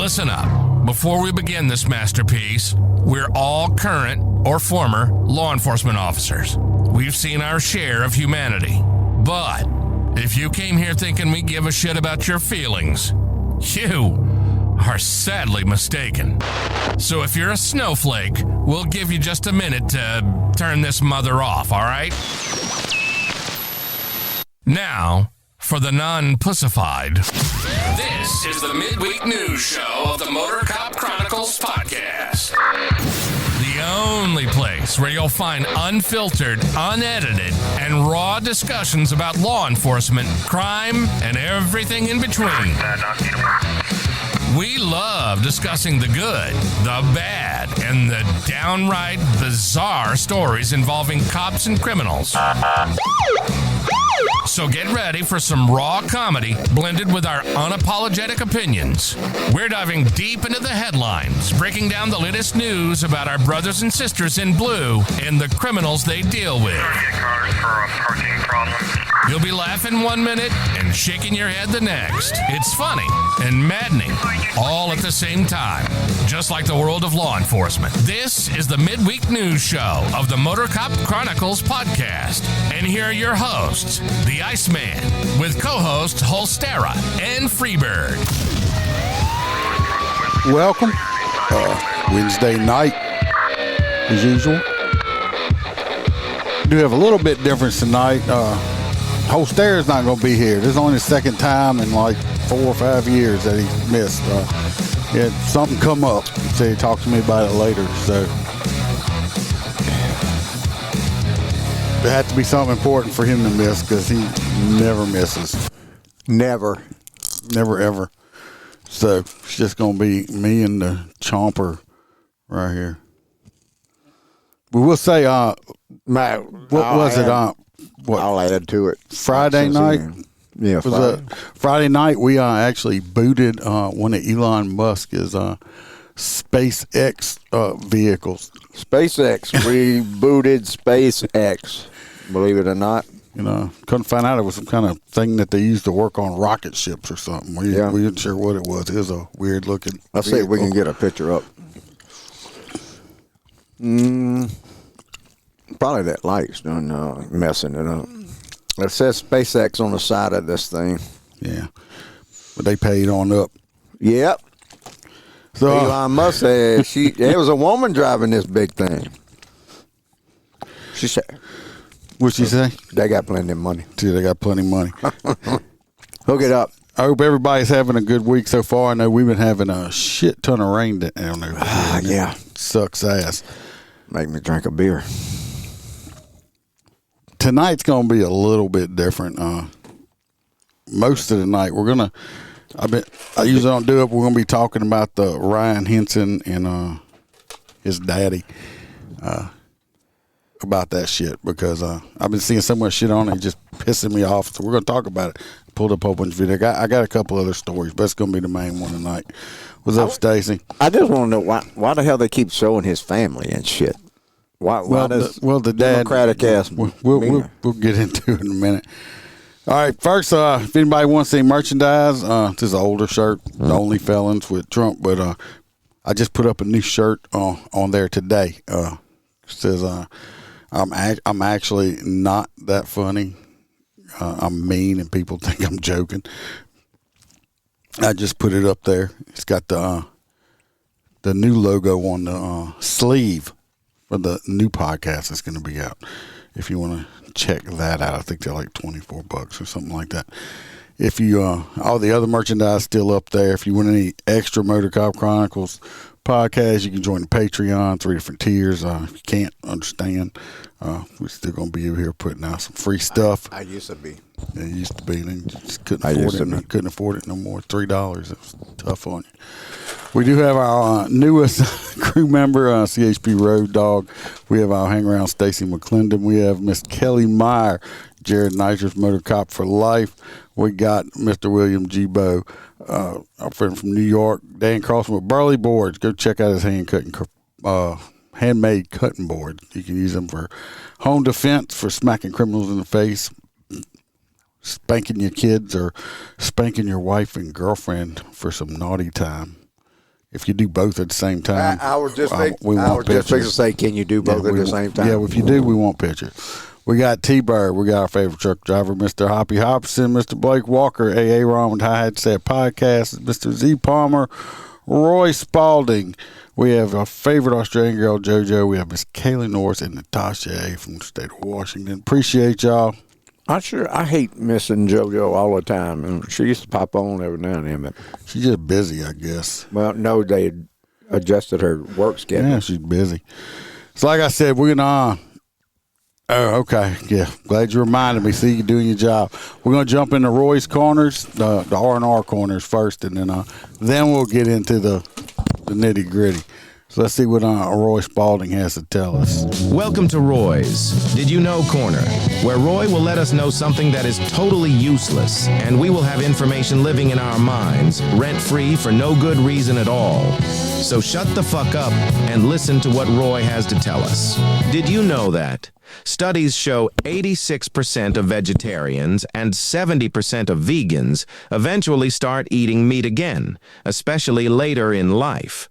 Listen up. Before we begin this masterpiece, we're all current or former law enforcement officers. We've seen our share of humanity. But if you came here thinking we give a shit about your feelings, you are sadly mistaken. So if you're a snowflake, we'll give you just a minute to turn this mother off, all right? Now, for the non-pussified. This is the midweek news show of the Motorcop Chronicles podcast. The only place where you'll find unfiltered, unedited, and raw discussions about law enforcement, crime, and everything in between. We love discussing the good, the bad, and the downright bizarre stories involving cops and criminals. So get ready for some raw comedy blended with our unapologetic opinions. We're diving deep into the headlines, breaking down the latest news about our brothers and sisters in blue and the criminals they deal with. You'll be laughing 1 minute and shaking your head the next. It's funny and maddening, all at the same time, just like the world of law enforcement. This is the midweek news show of the Motorcop Chronicles podcast. And here are your hosts, the Iceman, with co-hosts Holstera and Freebird. Welcome. Wednesday night, as usual. We do have a little bit difference tonight. Holstera's not going to be here. This is only the second time in like 4 or 5 years that he missed. He had something come up. He said he'd talk to me about it later. So it had to be something important for him to miss because he never misses. Never, ever. So it's just going to be me and the chomper right here. We will say, Matt, what was it? I'll add to it. Friday night? Yeah, Friday night, we actually booted one of Elon Musk's SpaceX vehicles. SpaceX. We booted SpaceX, believe it or not. You know, couldn't find out it was some kind of thing that they used to work on rocket ships or something. We weren't sure what it was. It was a weird looking Let's see if we can get a picture up. Probably that light's done messing it up. It says SpaceX on the side of this thing. Yeah. But they paid on up. Yep. So Elon Musk said there was a woman driving this big thing. She said. What'd she say? They got plenty of money. See, they got plenty of money. Hook it up. I hope everybody's having a good week so far. I know we've been having a shit ton of rain down there. Yeah. Sucks ass. Make me drink a beer. Tonight's going to be a little bit different. Most of the night, I usually don't do it, but we're going to be talking about the Ryan Hinton and his daddy about that shit because I've been seeing so much shit on it, just pissing me off. So we're going to talk about it. Pulled up a whole bunch of video. I got a couple other stories, but it's going to be the main one tonight. What's up, Stacy? I just want to know why the hell they keep showing his family and shit. Why does the dad Democratic ass? We'll get into it in a minute. All right, first, if anybody wants to see merchandise, this is an older shirt, the Only Felons with Trump, but I just put up a new shirt on there today. It says I'm actually not that funny. I'm mean, and people think I'm joking. I just put it up there. It's got the new logo on the sleeve for the new podcast that's going to be out. If you want to check that out, I think they're like $24 or something like that. If you all the other merchandise still up there. If you want any extra Motorcop Chronicles podcast, you can join the Patreon. 3 different tiers. If you can't understand, we're still going to be here putting out some free stuff. I used to be. Yeah, it used to be. And just couldn't afford it no more. $3. It was tough on you. We do have our newest crew member, CHP Road Dog. We have our hang around Stacy McClendon. We have Miss Kelly Meyer, Jared Nitrous, Motorcop for Life. We got Mr. William G. Bow, our friend from New York, Dan Crossman with Burley Boards. Go check out his handmade cutting boards. You can use them for home defense, for smacking criminals in the face, spanking your kids, or spanking your wife and girlfriend for some naughty time. if you do both at the same time. I was just fixing to say, can you do both at the same time? Yeah, if you do, we want pictures. We got T-Bird. We got our favorite truck driver, Mr. Hoppy Hopson, Mr. Blake Walker, A.A. Ron with Hi Hat Set Podcast, Mr. Z Palmer, Roy Spalding. We have our favorite Australian girl, JoJo. We have Miss Kaylee Norris and Natasha A. from the state of Washington. Appreciate y'all. I hate missing JoJo all the time. And she used to pop on every now and then. But She's just busy, I guess. well, no, they adjusted her work schedule. Yeah, she's busy. So like I said, we're going to... Oh, okay. Yeah, glad you reminded me. See, you're doing your job. We're going to jump into Roy's corners, the R&R corners first, and then we'll get into the nitty-gritty. So let's see what Roy Spalding has to tell us. Welcome to Roy's Did You Know Corner, where Roy will let us know something that is totally useless, and we will have information living in our minds, rent-free for no good reason at all. So shut the fuck up and listen to what Roy has to tell us. Did you know that? Studies show 86% of vegetarians and 70% of vegans eventually start eating meat again, especially later in life.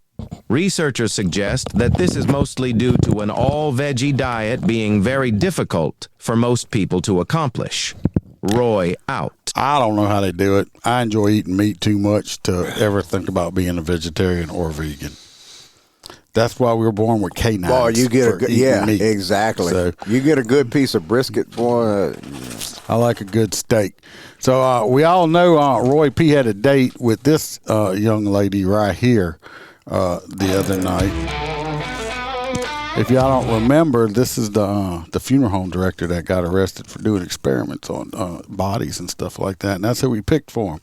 Researchers suggest that this is mostly due to an all-veggie diet being very difficult for most people to accomplish. Roy out. I don't know how they do it. I enjoy eating meat too much to ever think about being a vegetarian or vegan. That's why we were born with canines. Boy, you get a good, meat. exactly. So, you get a good piece of brisket, boy. I like a good steak. So we all know Roy P had a date with this young lady right here the other night. If y'all don't remember, this is the funeral home director that got arrested for doing experiments on bodies and stuff like that, and that's who we picked for him.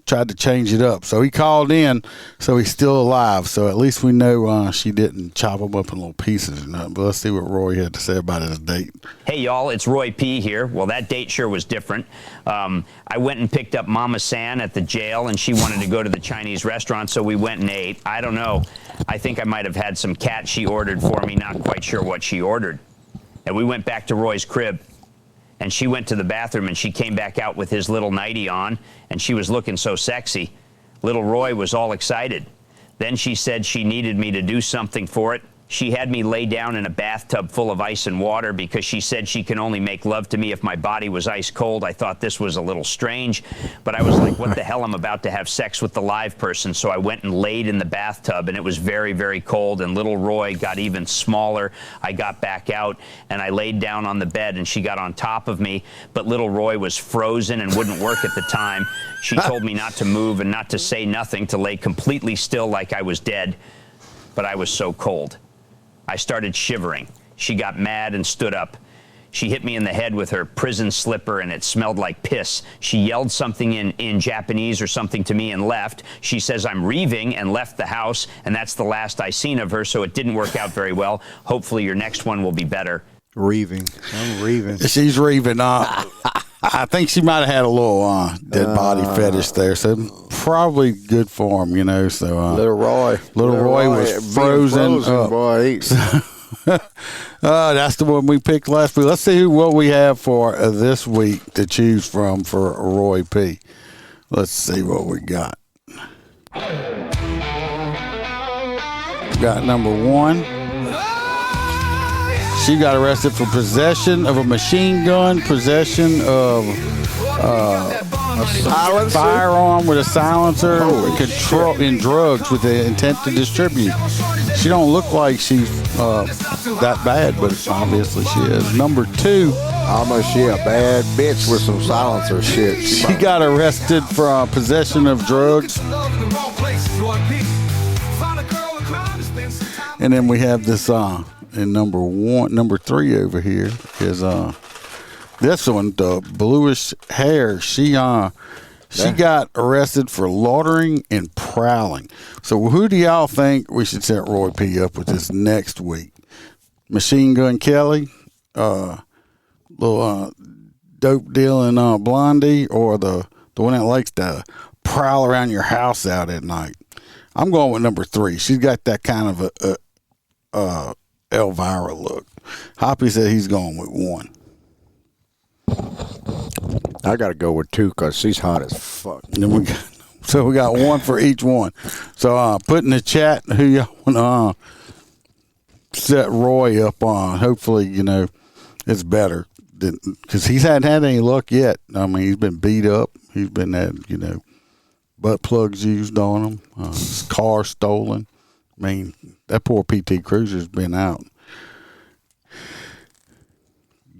Tried to change it up. So he called in, so he's still alive. So at least we know she didn't chop him up in little pieces or nothing. But let's see what Roy had to say about his date. Hey, y'all, it's Roy P. here. Well, that date sure was different. I went and picked up Mama San at the jail, and she wanted to go to the Chinese restaurant, so we went and ate. I don't know. I think I might have had some cat she ordered for me, not quite sure what she ordered. And we went back to Roy's crib. And she went to the bathroom, and she came back out with his little nightie on, and she was looking so sexy. Little Roy was all excited. Then she said she needed me to do something for it. She had me lay down in a bathtub full of ice and water because she said she can only make love to me if my body was ice cold. I thought this was a little strange, but I was like, what the hell? I'm about to have sex with the live person. So I went and laid in the bathtub, and it was very, very cold, and little Roy got even smaller. I got back out, and I laid down on the bed, and she got on top of me, but little Roy was frozen and wouldn't work at the time. She told me not to move and not to say nothing, to lay completely still like I was dead, but I was so cold. I started shivering. She got mad and stood up. She hit me in the head with her prison slipper, and it smelled like piss. She yelled something in Japanese or something to me and left. She says I'm reaving and left the house, and that's the last I seen of her, so it didn't work out very well. Hopefully your next one will be better. Reaving. I'm reaving. She's reaving. I think she might have had a little dead body fetish there, so probably good for him, you know. So Little Roy was frozen up. Boy. That's the one we picked last week. Let's see what we have for this week to choose from for Roy P. Let's see what we got. Got number 1. She got arrested for possession of a machine gun, possession of a firearm with a silencer, and drugs with the intent to distribute. She don't look like she's that bad, but obviously she is. Number 2. Almost she a bad bitch with some silencer shit. She got arrested for possession of drugs. And then we have this and number 3 over here is this one, the bluish hair. She got arrested for loitering and prowling. So who do y'all think we should set Roy P up with this next week? Machine Gun Kelly, little dope dealing blondie, or the one that likes to prowl around your house out at night? I'm going with number 3. She's got that kind of a Elvira look. Hoppy said he's going with 1. I got to go with 2 because she's hot as fuck. And then we got So we got one for each one. So put in the chat who y'all want to set Roy up on. Hopefully, it's better. Because he's hadn't had any luck yet. I mean, he's been beat up. He's been had, butt plugs used on him. His car stolen. I mean, that poor PT Cruiser's been out.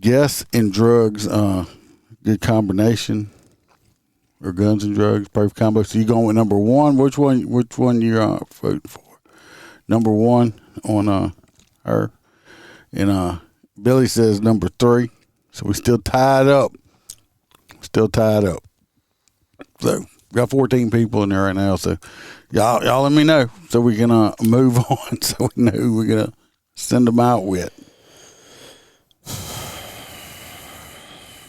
Guess and drugs, good combination. Or guns and drugs, perfect combo. So you going with number one? Which one you're voting for? Number one on her. And Billy says number 3. So we still tied up. So got 14 people in there right now. So y'all let me know so we can move on. So we know who we're gonna send them out with.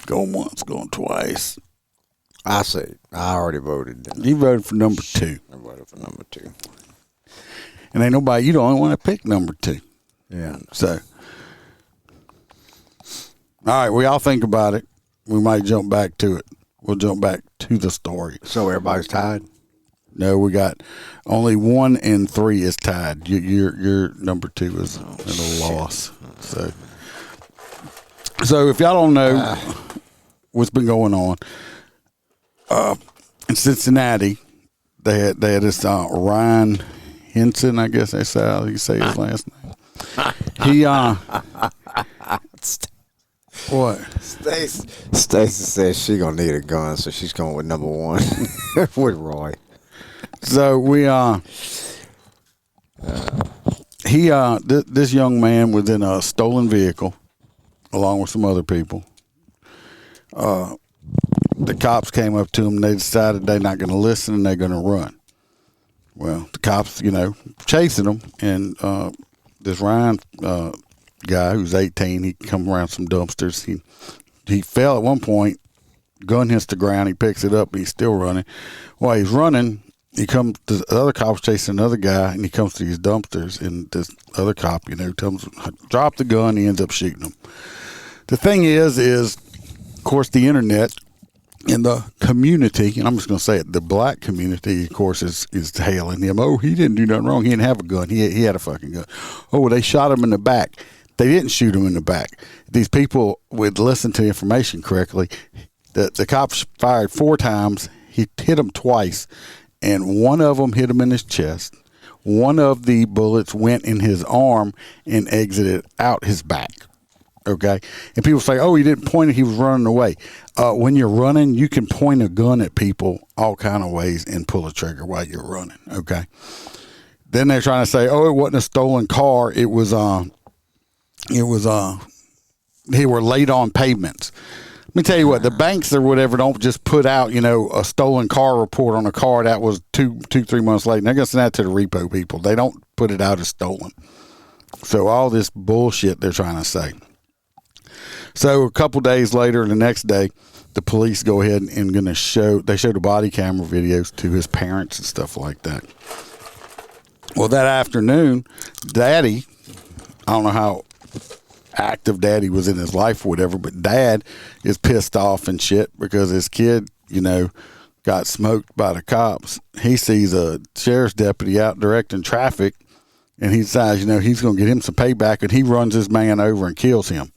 Going once, going twice. I already voted. You voted for number 2. I voted for number 2. And ain't nobody, you the only one that picked number 2. Yeah. So, all right, we all think about it. We might jump back to it. We'll jump back to the story. So everybody's tied? No, we got only 1 and 3 is tied. Your number 2 is at a loss. So if y'all don't know what's been going on, in Cincinnati, they had this Ryan Hinton, I guess that's how you say his last name. He what? Stacy says she gonna need a gun, so she's going with number 1 with Roy. So we this young man was in a stolen vehicle along with some other people. The cops came up to him and they decided they're not going to listen and they're going to run. Well, the cops, chasing them, and this Ryan guy who's 18, he come around some dumpsters. He fell at one point, gun hits the ground, he picks it up, but he's still running. While he's running, the other cop's chasing another guy, and he comes to these dumpsters, and this other cop, tells him, drop the gun, he ends up shooting him. The thing is, of course, the internet and the community, and I'm just going to say it, the black community, of course, is hailing him. Oh, he didn't do nothing wrong. He didn't have a gun. He had a fucking gun. Oh, well, they shot him in the back. They didn't shoot him in the back. These people would listen to information correctly. The cops fired 4 times. He hit him twice, and one of them hit him in his chest. One of the bullets went in his arm and exited out his back. Okay, and people say, "Oh, he didn't point it; he was running away." When you're running, you can point a gun at people all kind of ways and pull a trigger while you're running. Okay. Then they're trying to say, "Oh, it wasn't a stolen car; it was they were late on payments." Let me tell you what: the banks or whatever don't just put out, a stolen car report on a car that was 2-3 months late. And they're gonna send that to the repo people. They don't put it out as stolen. So all this bullshit they're trying to say. So a couple days later, the next day, the police go ahead and going to show the body camera videos to his parents and stuff like that. Well, that afternoon, Daddy, I don't know how active Daddy was in his life or whatever, but Dad is pissed off and shit because his kid, got smoked by the cops. He sees a sheriff's deputy out directing traffic, and he decides, he's going to get him some payback, and he runs this man over and kills him.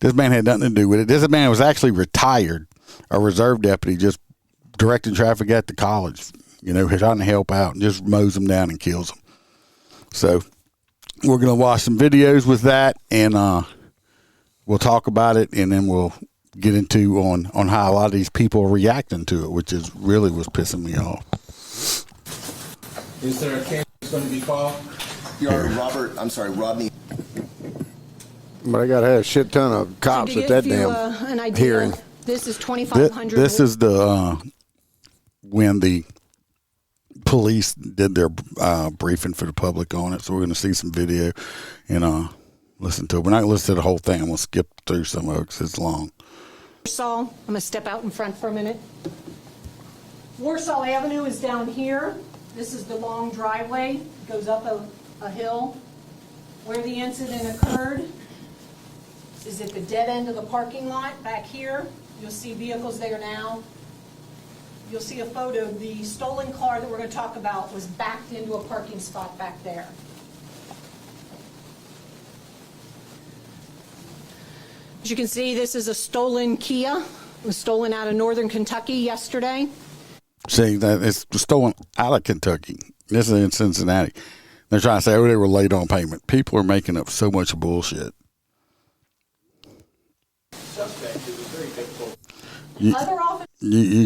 This man had nothing to do with it. This man was actually retired, a reserve deputy, just directing traffic at the college, trying to help out, and just mows him down and kills him. So we're going to watch some videos with that, and we'll talk about it, and then we'll get into on how a lot of these people are reacting to it, which is really was pissing me off. Is there a case going to be called? Rodney. But I got to have a shit ton of cops to at that give you, damn an idea, hearing. This is 2,500. This is the when the police did their briefing for the public on it. So we're going to see some video and listen to it. We're not going to listen to the whole thing. I'm going to skip through some of it because it's long. Warsaw, I'm going to step out in front for a minute. Warsaw Avenue is down here. This is the long driveway. It goes up a hill. Where the incident occurred is at the dead end of the parking lot back here. You'll see vehicles there now. you'll see a photo. The stolen car that we're going to talk about was backed into a parking spot back there. As you can see, this is a stolen Kia. It was stolen out of northern Kentucky yesterday. See, that it's stolen out of Kentucky. This is in Cincinnati. They're trying to say, oh, they were late on payment. People are making up so much bullshit. You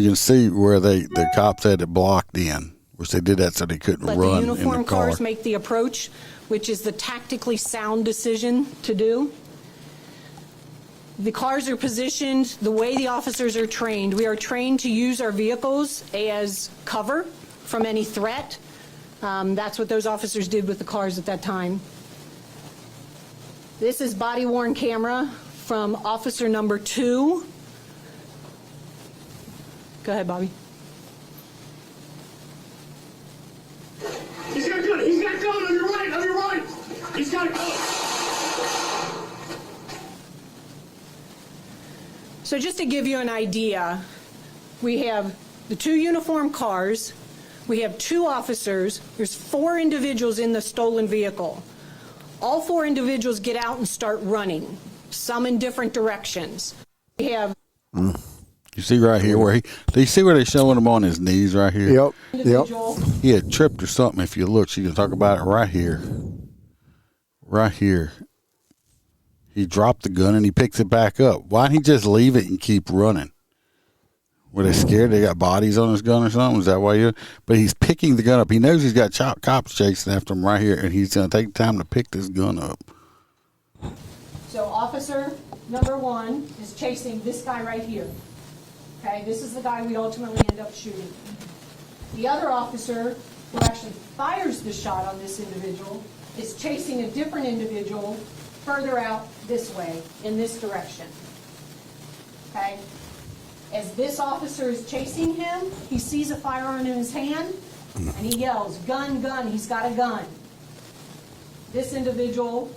can see where the cops had it blocked in, which they did that so they couldn't but run the uniform in the car. cars make the approach, which is the tactically sound decision to do. The cars are positioned the way the officers are trained. We are trained to use our vehicles as cover from any threat. That's what those officers did with the cars at that time. This is body-worn camera from officer number 2. Go ahead, Bobby. He's got a gun. He's got a gun on your right. On your right. He's got a gun. So just to give you an idea, we have the 2 uniformed cars. We have 2 officers. There's 4 individuals in the stolen vehicle. All 4 individuals get out and start running, some in different directions. We have... You see right here where do you see where they're showing him on his knees right here? Yep. individual. He had tripped or something. If you look, you can talk about it right here. Right here. He dropped the gun and he picks it back up. Why didn't he just leave it and keep running? Were they scared they got bodies on his gun or something? Is that why you? But he's picking the gun up. He knows he's got cops chasing after him right here, and he's going to take time to pick this gun up. So officer number 1 is chasing this guy right here. Okay, this is the guy we ultimately end up shooting. The other officer, who actually fires the shot on this individual, is chasing a different individual further out this way, in this direction. Okay? As this officer is chasing him, he sees a firearm in his hand, and he yells, "Gun, gun," he's got a gun. This individual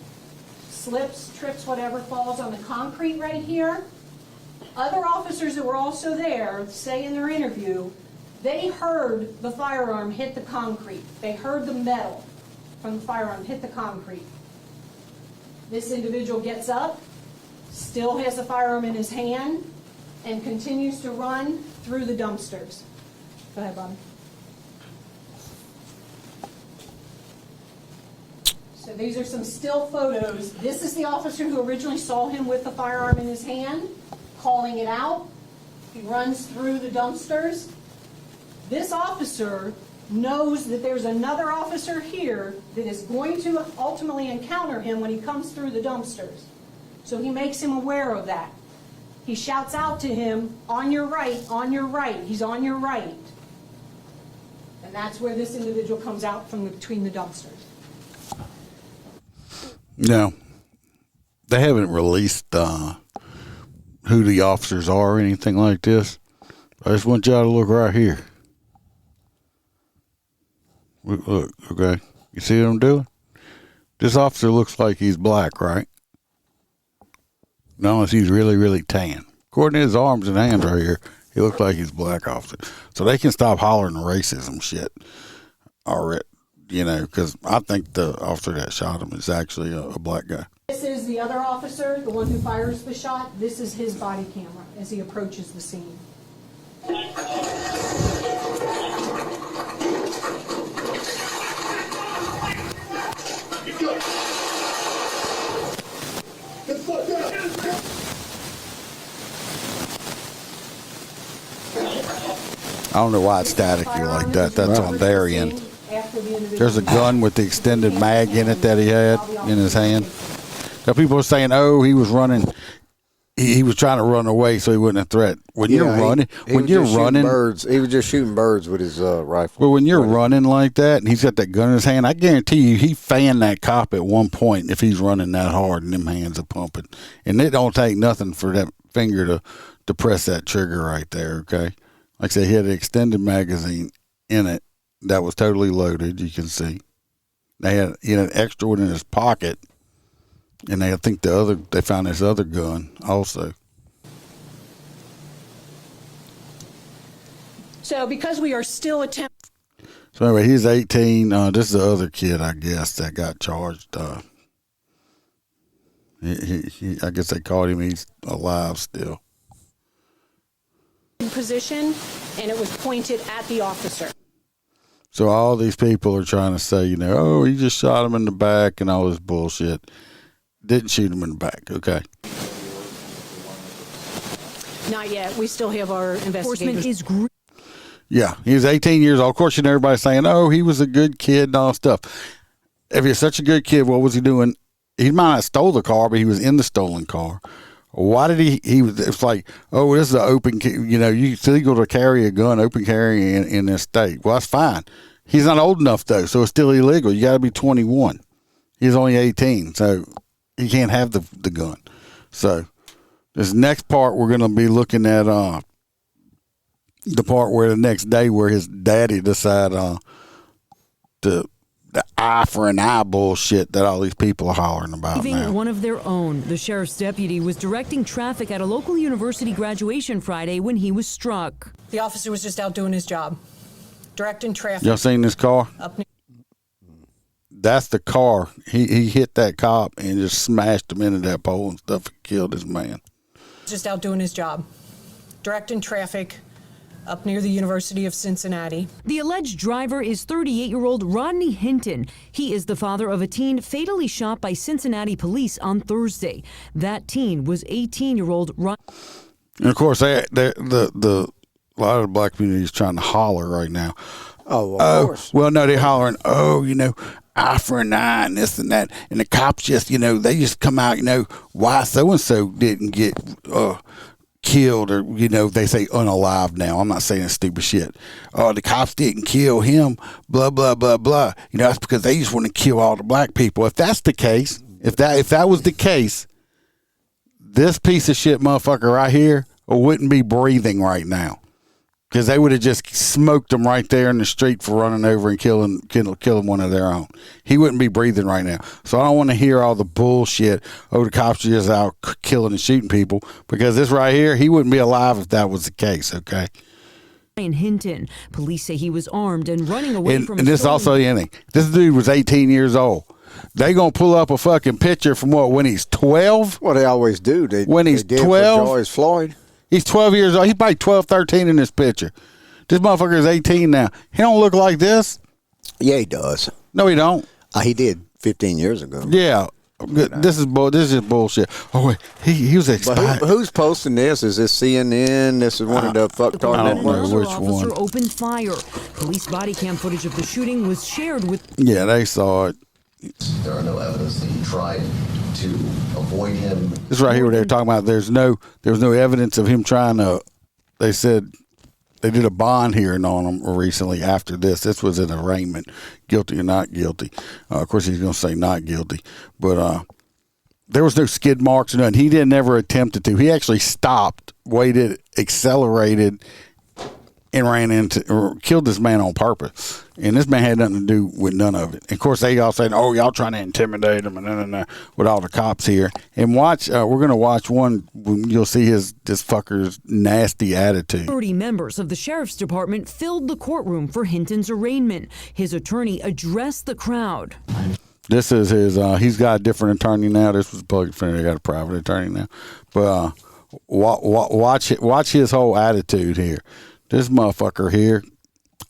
slips, trips, whatever, falls on the concrete right here. Other officers that were also there say in their interview, they heard the firearm hit the concrete. They heard the metal from the firearm hit the concrete. This individual gets up, still has the firearm in his hand, and continues to run through the dumpsters. Go ahead, Bobby. So these are some still photos. This is the officer who originally saw him with the firearm in his hand, calling it out. He runs through the dumpsters. This officer knows that there's another officer here that is going to ultimately encounter him when he comes through the dumpsters. So he makes him aware of that. He shouts out to him, "On your right, on your right." He's on your right. And that's where this individual comes out from between the dumpsters. No, they haven't released who the officers are or anything like this. I just want y'all to look right here. Look, okay. You see what I'm doing? This officer looks like he's black, right? No, unless he's really, really tan. According to his arms and hands right here, he looks like he's a black officer. So they can stop hollering racism shit. Already, because I think the officer that shot him is actually a black guy. This is the other officer, the one who fires the shot. This is his body camera as he approaches the scene. I don't know why it's staticky like that. That's on their end. There's a gun with the extended mag in it that he had in his hand. Now people are saying, "Oh, he was running. He was trying to run away so he wouldn't have threat." When you're running, birds. He was just shooting birds with his rifle. Well, when you're running like that and he's got that gun in his hand, I guarantee you he fanned that cop at one point if he's running that hard and them hands are pumping. And it don't take nothing for that finger to press that trigger right there. Okay, like I said, he had an extended magazine in it that was totally loaded. You can see he had an extra one in his pocket. And I think they found this other gun also. So because we are still attempting. So anyway, he's 18. This is the other kid, I guess, that got charged. I guess they caught him. He's alive still. Position, and it was pointed at the officer. So all these people are trying to say, you know, oh, he just shot him in the back and all this bullshit. Didn't shoot him in the back, okay? Not yet. We still have our investigators. Yeah, he was 18 years old. Of course, you know, everybody's saying, oh, he was a good kid and all stuff. If he's such a good kid, what was he doing? He might have stole the car, but he was in the stolen car. Why did he was, it's like, oh, this is an open, you know, it's illegal to carry a gun, open carry in this state. Well, that's fine. He's not old enough, though, so it's still illegal. You got to be 21. He's only 18, so he can't have the gun. So this next part, we're going to be looking at the part where the next day where his daddy decided the eye for an eye bullshit that all these people are hollering about now. One of their own. The sheriff's deputy was directing traffic at a local university graduation Friday when he was struck. The officer was just out doing his job, directing traffic. Y'all seen this car? That's the car. He hit that cop and just smashed him into that pole and stuff and killed his man. Just out doing his job, directing traffic up near the University of Cincinnati. The alleged driver is 38-year-old Rodney Hinton. He is the father of a teen fatally shot by Cincinnati police on Thursday. That teen was 18-year-old Rodney. And of course, a lot of the black community is trying to holler right now. Oh, of course. Well, no, they're hollering, oh, you know, eye for an eye and this and that. And the cops just, you know, they just come out, you know, why so-and-so didn't get killed, or, you know, they say unalive now. I'm not saying stupid shit. Oh, the cops didn't kill him, blah, blah, blah, blah. You know, that's because they just want to kill all the black people. If that's the case, if that was the case, this piece of shit motherfucker right here wouldn't be breathing right now. Because they would have just smoked him right there in the street for running over and killing one of their own. He wouldn't be breathing right now. So I don't want to hear all the bullshit, oh, the cops are just out killing and shooting people. Because this right here, he wouldn't be alive if that was the case, okay? In Hinton, police say he was armed and running away from. And this is also the ending. This dude was 18 years old. They gonna pull up a fucking picture from when he's 12? Well, they always do. When he's 12? George Floyd. He's 12 years old. He's probably 12, 13 in this picture. This motherfucker is 18 now. He don't look like this. Yeah, he does. No, he don't. He did 15 years ago. Yeah. This is bullshit. Oh, wait. He was expired. But who's posting this? Is this CNN? This is one of the fucktard networks? Which one? Officer opened fire. Police body cam footage of the shooting was shared with. Yeah, they saw it. There are no evidence that he tried to avoid him. This right here, where they're talking about, there was no evidence of him trying to. They said they did a bond hearing on him recently after this. This was an arraignment, guilty or not guilty. Of course, he's going to say not guilty, but there was no skid marks or nothing. He didn't ever attempt to. He actually stopped, waited, accelerated, and ran into or killed this man on purpose. And this man had nothing to do with none of it. And of course, they all saying, "Oh, y'all trying to intimidate him," and with all the cops here. And watch, we're gonna watch one. You'll see this fucker's nasty attitude. 30 members of the sheriff's department filled the courtroom for Hinton's arraignment. His attorney addressed the crowd. This is his. He's got a different attorney now. This was a public defender. He got a private attorney now. But watch his whole attitude here. This motherfucker here,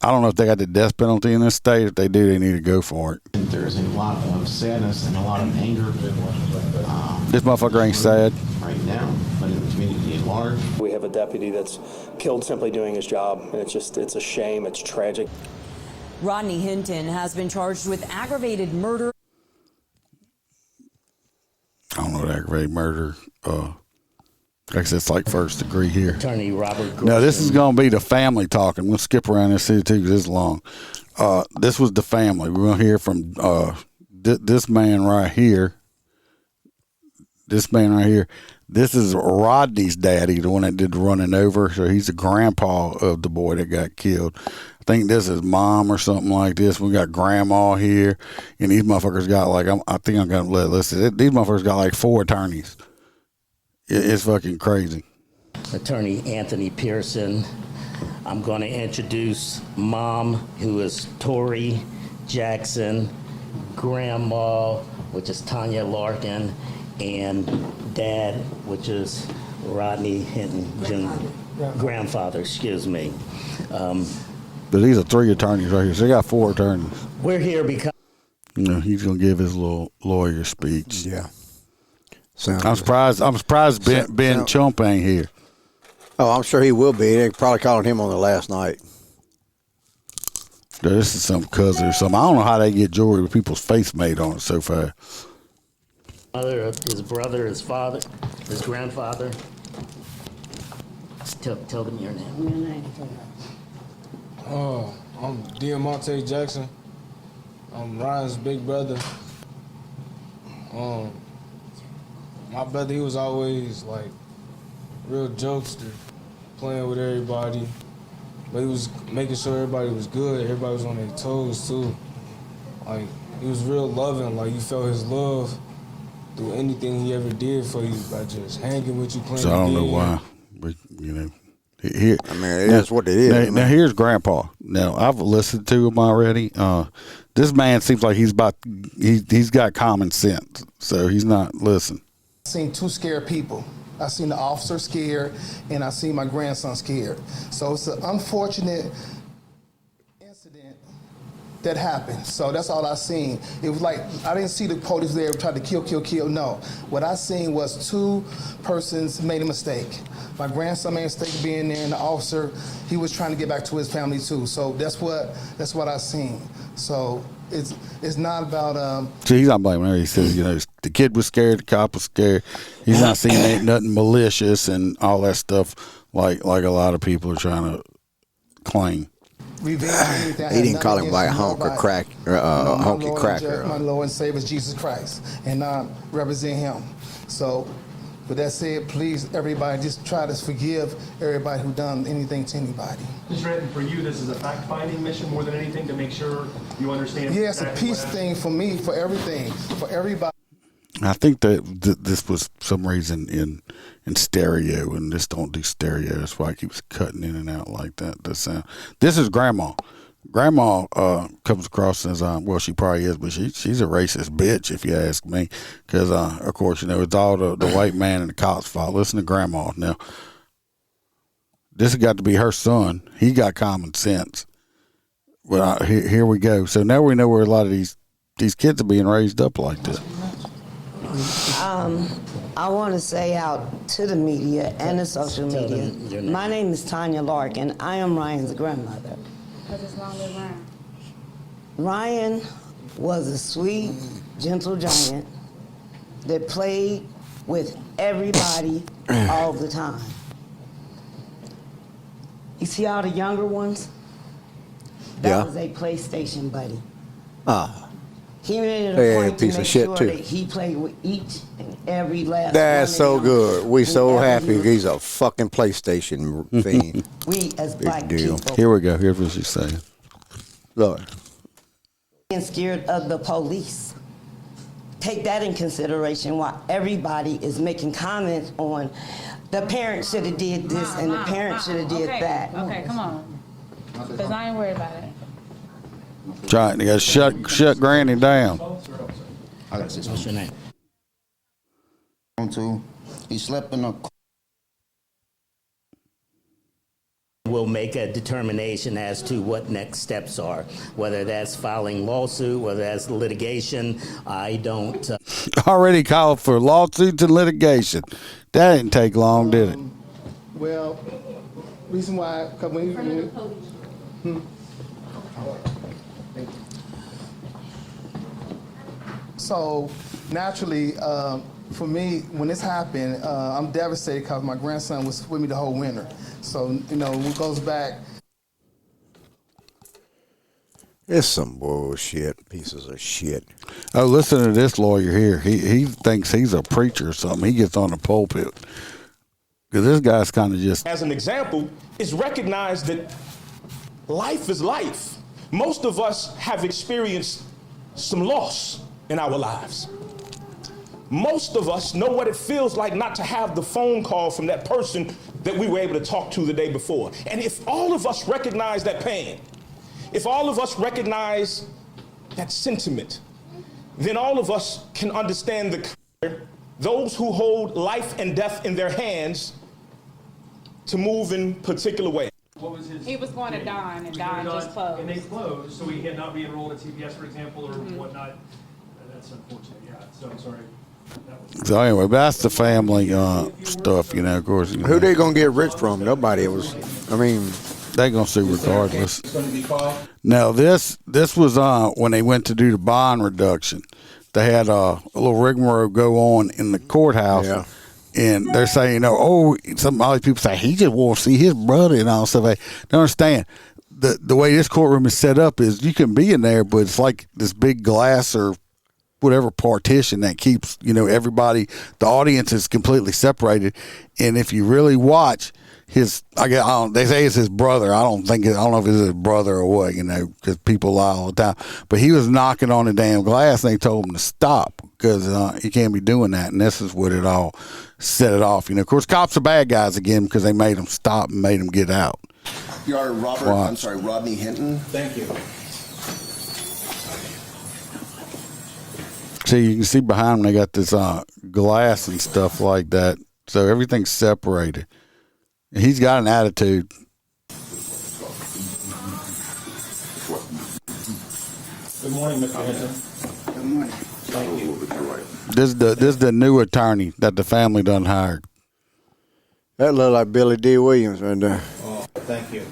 I don't know if they got the death penalty in this state. If they do, they need to go for it. There's a lot of sadness and a lot of anger. This motherfucker ain't sad. Right now, but in the community at large. We have a deputy that's killed simply doing his job, and it's a shame. It's tragic. Rodney Hinton has been charged with aggravated murder. I don't know what aggravated murder. I guess it's like first degree here. Attorney Robert. Now this is going to be the family talking. We'll skip around this here too because it's long. This was the family. We're going to hear from this man right here. This man right here. This is Rodney's daddy, the one that did the running over. So he's the grandpa of the boy that got killed. I think this is mom or something like this. We got grandma here, and these motherfuckers got like I think I'm going to let listen. These motherfuckers got like 4 attorneys. It's fucking crazy. Attorney Anthony Pearson, I'm going to introduce Mom, who is Tori Jackson, Grandma, which is Tanya Larkin, and Dad, which is Rodney Hinton, grandfather, excuse me. But these are 3 attorneys right here. So they got 4 attorneys. We're here because he's gonna give his little lawyer speech. Yeah. I'm surprised Ben Chump ain't here. Oh, I'm sure he will be. They probably calling him on the last night. This is some cousin or something. I don't know how they get jewelry with people's face made on it so fast. his brother, his father, his grandfather. Tell them your name. I'm Diamante Jackson. I'm Ryan's big brother. My brother, he was always like real jokester, playing with everybody. But he was making sure everybody was good. Everybody was on their toes too. Like, he was real loving. Like, you felt his love through anything he ever did for you, by just hanging with you, playing. So I don't know why, but here. I mean, it is what it is. Now here's Grandpa. Now I've listened to him already. This man seems like he's got common sense, so he's not listening. I've seen 2 scared people. I seen the officer scared, and I seen my grandson scared. So it's an unfortunate incident that happened. So that's all I seen. It was like, I didn't see the police there trying to kill. No. What I seen was 2 persons made a mistake. My grandson made a mistake being there, and the officer, he was trying to get back to his family too. So that's what I seen. So it's not about. See, he's not blaming her. He says, the kid was scared, the cop was scared. He's not seeing ain't nothing malicious and all that stuff like a lot of people are trying to claim. He didn't call him like a honk or crack, honky cracker. My Lord and Savior is Jesus Christ, and I represent Him. So, with that said, please, everybody, just try to forgive everybody who done anything to anybody. Mr. Hinton, for you, this is a fact-finding mission more than anything to make sure you understand. Yeah, it's a peace thing for me, for everything, for everybody. I think that this was some reason in stereo, and this don't do stereo. That's why it keeps cutting in and out like that. This is Grandma. Grandma comes across as well, she probably is, but she's a racist bitch if you ask me. Because of course, it's all the white man and the cops' fault. Listen to Grandma now. This has got to be her son. He got common sense. But here we go. So now we know where a lot of these kids are being raised up like this. I want to say out to the media and the social media, my name is Tanya Larkin. I am Ryan's grandmother. Ryan was a sweet, gentle giant that played with everybody all the time. You see all the younger ones? That was a PlayStation buddy. He made it a point to make sure that he played with each and every last one. That's so good. We so happy he's a fucking PlayStation fiend. We as black people. Here we go. Here's what she's saying. Look. Being scared of the police. Take that in consideration while everybody is making comments on the parents should have did this and the parents should have did that. Okay, come on. Because I ain't worried about it. Trying to shut Granny down. What's your name? He slept in a. We'll make a determination as to what next steps are, whether that's filing lawsuit, whether that's litigation. I don't. Already called for lawsuits and litigation. That didn't take long, did it? Well, reason why, because when you. So, naturally, for me, when this happened, I'm devastated because my grandson was with me the whole winter. So, it goes back. It's some bullshit, pieces of shit. Oh, listen to this lawyer here. He thinks he's a preacher or something. He gets on the pulpit. Because this guy's kind of just... As an example, is recognize that life is life. Most of us have experienced some loss in our lives. Most of us know what it feels like not to have the phone call from that person that we were able to talk to the day before. And if all of us recognize that pain, if all of us recognize that sentiment, then all of us can understand those who hold life and death in their hands to move in particular ways. What was his? He was going to Don, and Don just closed. And they closed, so he had not been enrolled at CPS, for example, or whatnot. That's unfortunate. Yeah. So I'm sorry. So anyway, that's the family stuff, of course. Who they gonna get rich from? Nobody. It was. I mean, they gonna sue regardless. Now this was when they went to do the bond reduction. They had a little rigmarole go on in the courthouse. Yeah. And they're saying, all these people say he just wants to see his brother and all stuff. They don't understand the way this courtroom is set up is you can be in there, but it's like this big glass or whatever partition that keeps everybody. The audience is completely separated, and if you really watch they say it's his brother. I don't know if it's his brother or what, because people lie all the time. But he was knocking on the damn glass, and they told him to stop because you can't be doing that. And this is what it all set it off. Of course, cops are bad guys again because they made him stop and made him get out. Your Honor, Rodney Hinton. Thank you. See, you can see behind them they got this glass and stuff like that, so everything's separated. He's got an attitude. Good morning, Mr. Hinton. Good morning. Thank you. This is the new attorney that the family done hired. that looked like Billy D. Williams right there. Oh, thank you.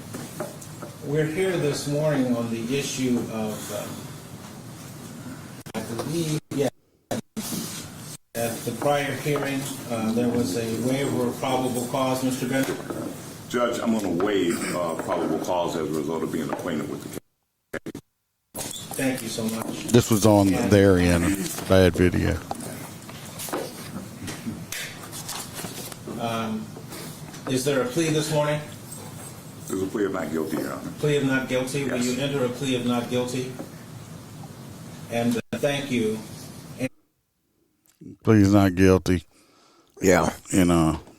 We're here this morning on the issue of, I believe, at the prior hearing, there was a waiver of probable cause, Mr. Bennett. Judge, I'm going to waive probable cause as a result of being acquainted with the case. Thank you so much. This was on their end, bad video. Is there a plea this morning? There's a plea of not guilty, Your Honor. Plea of not guilty? Yes. Will you enter a plea of not guilty? And thank you. Please not guilty. Yeah.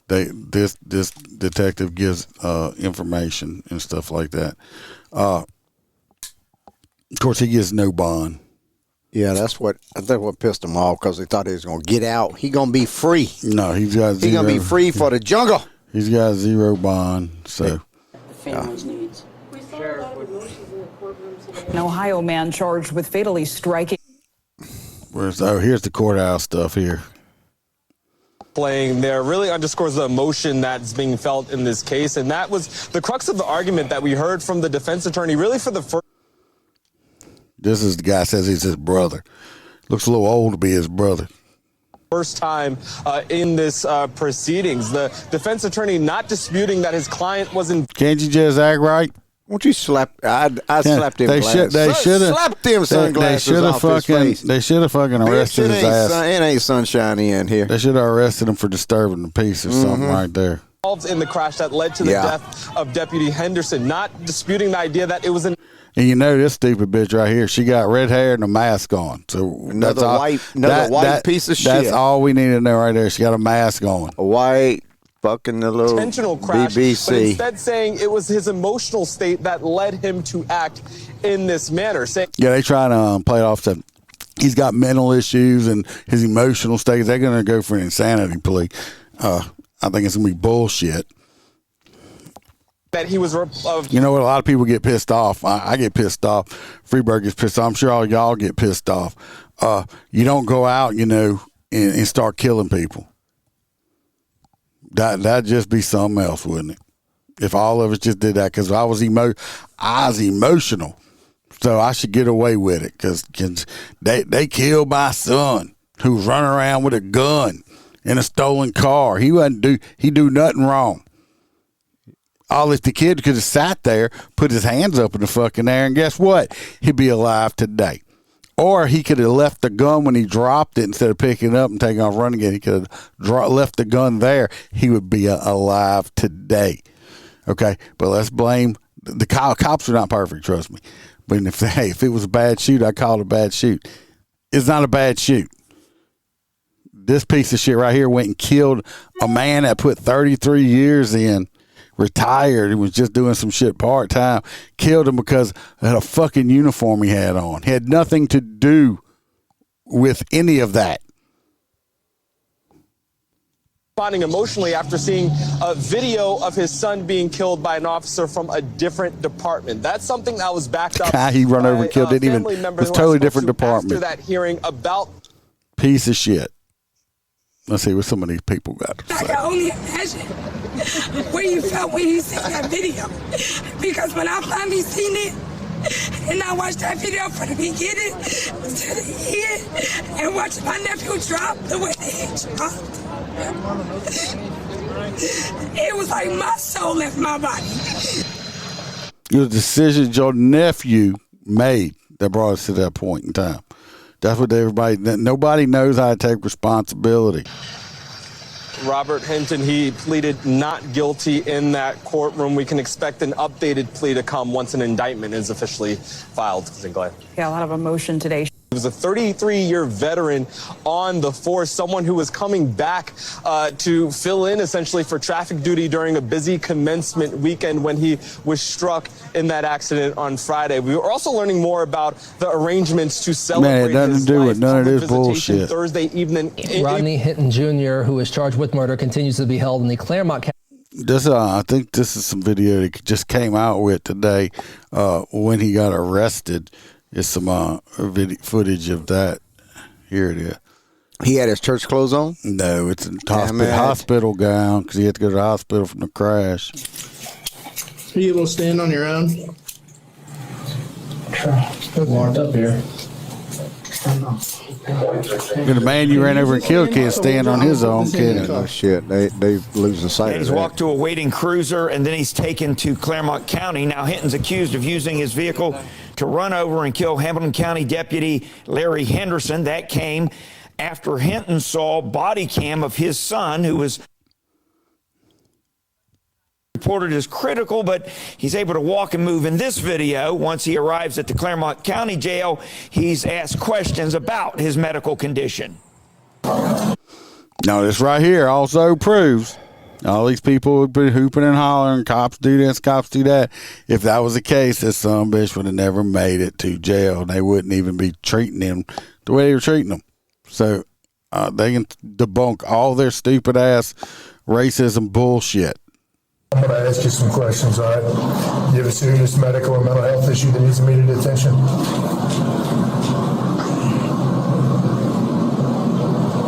This detective gives information and stuff like that. Of course, he gets no bond. Yeah, that's what pissed him off because they thought he was gonna get out. He gonna be free. No, he's got zero. He gonna be free for the jungle. He's got zero bond. So. The family's needs. An Ohio man charged with fatally striking. Here's the courthouse stuff here. Playing there really underscores the emotion that's being felt in this case, and that was the crux of the argument that we heard from the defense attorney really for the first. This is the guy says he's his brother. Looks a little old to be his brother. First time in this proceedings. The defense attorney not disputing that his client was in. Can't you just act right? Won't you slap? I slapped him. They should have slapped them sunglasses off his face. They should have fucking arrested his ass. It ain't sunshiny in here. They should have arrested him for disturbing the peace or something right there. Involved in the crash that led to the death of Deputy Henderson, not disputing the idea that it was an. And this stupid bitch right here, she got red hair and a mask on. So another white piece of shit. That's all we need to know right there. She got a mask on. A white fucking little intentional crash, BBC. But instead saying it was his emotional state that led him to act in this manner. Yeah, they try to play it off that he's got mental issues and his emotional state. They're going to go for an insanity plea. I think it's going to be bullshit. That he was. You know what? A lot of people get pissed off. I get pissed off. Freeburg gets pissed off. I'm sure all y'all get pissed off. You don't go out, and start killing people. That'd just be something else, wouldn't it? If all of us just did that, because I was emotional, so I should get away with it. Because they killed my son, who was running around with a gun in a stolen car. He do nothing wrong. All if the kid could have sat there, put his hands up in the fucking air, and guess what? He'd be alive today. Or he could have left the gun when he dropped it instead of picking it up and taking off running it. He could have left the gun there. He would be alive today. Okay, but let's blame the cops. Are not perfect, trust me. But if it was a bad shoot, I call it a bad shoot. It's not a bad shoot. this piece of shit right here went and killed a man that put 33 years in, retired, and was just doing some shit part-time. Killed him because of a fucking uniform he had on. He had nothing to do with any of that. Responding emotionally after seeing a video of his son being killed by an officer from a different department. That's something that was backed up. He run over and killed, didn't even. It's totally different department. After that hearing about piece of shit. Let's see what some of these people got to say. I can only imagine what you felt when you seen that video, because when I finally seen it, and I watched that video from the beginning to the end, and watched my nephew drop the way he dropped, it was like my soul left my body. It was decisions your nephew made that brought us to that point in time. That's what nobody knows how to take responsibility. Robert Hinton, he pleaded not guilty in that courtroom. We can expect an updated plea to come once an indictment is officially filed. Sinclair. Yeah, a lot of emotion today. He was a 33-year veteran on the force, someone who was coming back to fill in essentially for traffic duty during a busy commencement weekend when he was struck in that accident on Friday. We were also learning more about the arrangements to celebrate his life. None of this bullshit. Thursday evening. Rodney Hinton Jr., who is charged with murder, continues to be held in the Claremont County. I think this is some video that just came out with today when he got arrested. It's some footage of that. Here it is. He had his church clothes on? No, it's a hospital gown because he had to go to the hospital from the crash. Are you able to stand on your own? Walked up here. The man you ran over and killed can't stand on his own, can he? Oh, shit. They losing sight of He's that. walked to a waiting cruiser, and then he's taken to Claremont County. Now, Hinton's accused of using his vehicle to run over and kill Hamilton County Deputy Larry Henderson. That came after Hinton saw body cam of his son, who was reported as critical, but he's able to walk and move in this video. Once he arrives at the Claremont County Jail, he's asked questions about his medical condition. Now, this right here also proves all these people would be hooping and hollering, cops do this, cops do that. If that was the case, this son of a bitch would have never made it to jail. They wouldn't even be treating him the way they were treating him. So they can debunk all their stupid ass racism bullshit. I'm going to ask you some questions, all right? You have a serious medical or mental health issue that needs immediate attention?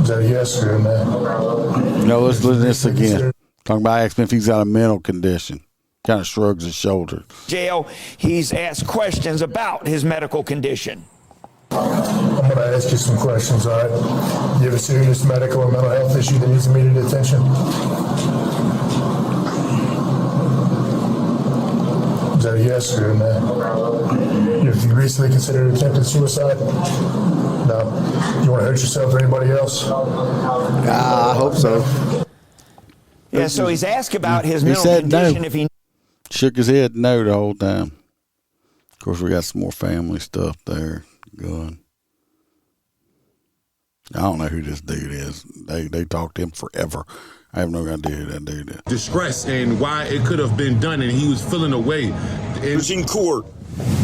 Is that a yes or a no? No, let's listen to this again. Talking about asking if he's got a mental condition. Kind of shrugs his shoulders. Jail, he's asked questions about his medical condition. I'm going to ask you some questions, all right? You have a serious medical or mental health issue that needs immediate attention? Is that a yes or a no? Have you recently considered attempted suicide? No. You want to hurt yourself or anybody else? I hope so. Yeah, so he's asked about his mental condition. No. If he shook his head no the whole time. Of course, we got some more family stuff there going. I don't know who this dude is. They talked to him forever. I have no idea who that dude is. Distress and why it could have been done, and he was feeling away. It was in court.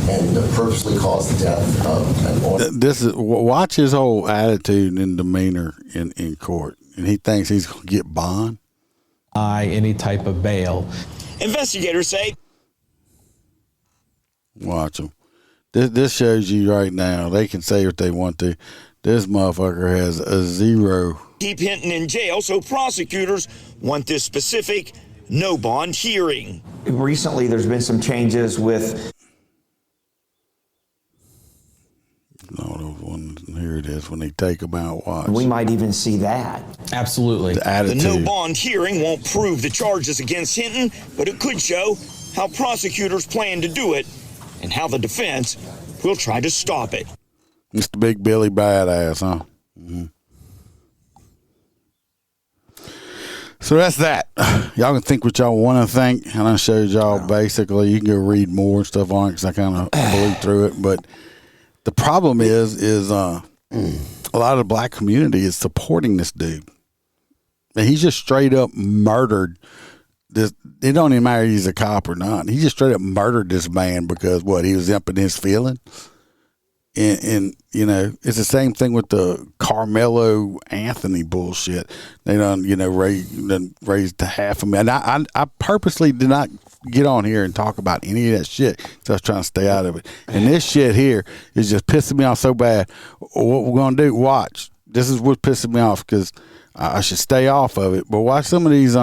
And purposely caused the death of an This is watch his whole attitude and demeanor in court, and he thinks he's going to get bond. Any type of bail. Investigators say. Watch him. This shows you right now. They can say what they want to. This motherfucker has a zero. Keep Hinton in jail, so prosecutors want this specific no bond hearing. Recently, there's been some changes with. No, those ones. Here it is when they take them out. Watch. We might even see that. Absolutely. The attitude. The no bond hearing won't prove the charges against Hinton, but it could show how prosecutors plan to do it and how the defense will try to stop it. Mr. Big Billy Badass, huh? Mm-hmm. So that's that. Y'all can think what y'all want to think. And I showed y'all basically. You can go read more and stuff on it because I kind of blew through it. But the problem is a lot of the black community is supporting this dude. And he's just straight up murdered this. It don't even matter if he's a cop or not. He just straight up murdered this man because he was up in his feeling. And you know, it's the same thing with the Carmelo Anthony bullshit. They done, you know, raised to half a million. I purposely did not get on here and talk about any of that shit because I was trying to stay out of it. And this shit here is just pissing me off so bad. What we're gonna do? Watch. This is what's pissing me off because I should stay off of it. But watch some of these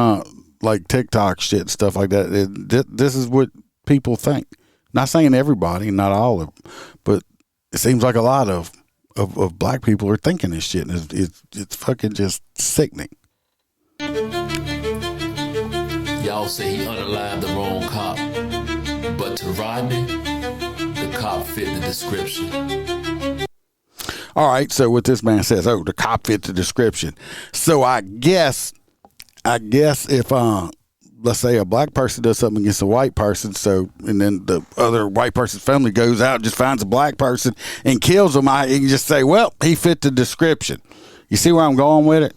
like TikTok shit and stuff like that. This is what people think. Not saying everybody, not all of them, but it seems like a lot of black people are thinking this shit, and it's fucking just sickening. Y'all say he unalived the wrong cop, but to Rodney, the cop fit the description. All right, so what this man says, the cop fit the description. So I guess if let's say a black person does something against a white person, and then the other white person's family goes out and just finds a black person and kills him, you can just say, well, he fit the description. You see where I'm going with it?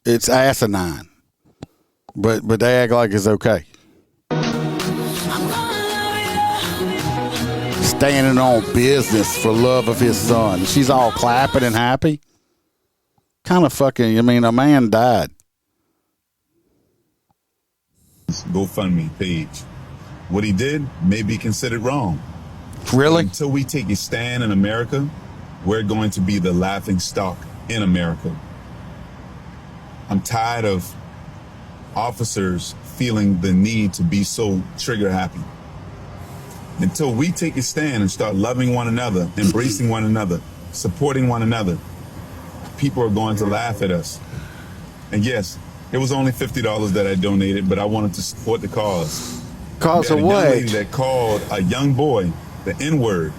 It's asinine. But they act like it's okay. Standing on business for love of his son. She's all clapping and happy. Kind of fucking, a man died. GoFundMe page. What he did may be considered wrong. Really? Until we take a stand in America, we're going to be the laughing stock in America. I'm tired of officers feeling the need to be so trigger happy. Until we take a stand and start loving one another, embracing one another, supporting one another, people are going to laugh at us. And yes, it was only $50 that I donated, but I wanted to support the cause. Cause of what? A young what? lady that called a young boy the N-word,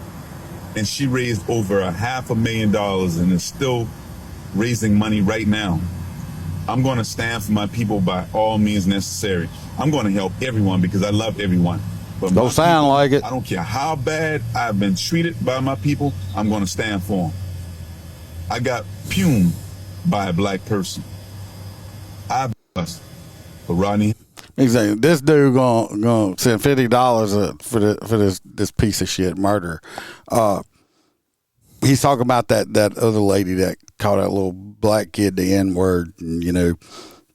and she raised over $500,000 and is still raising money right now. I'm going to stand for my people by all means necessary. I'm going to help everyone because I love everyone. But don't sound like it. I don't care how bad I've been treated by my people, I'm going to stand for them. I got pumed by a black person. I blessed for Rodney. Exactly. This dude gonna send $50 for this piece of shit murder. He's talking about that other lady that called that little black kid the N-word, and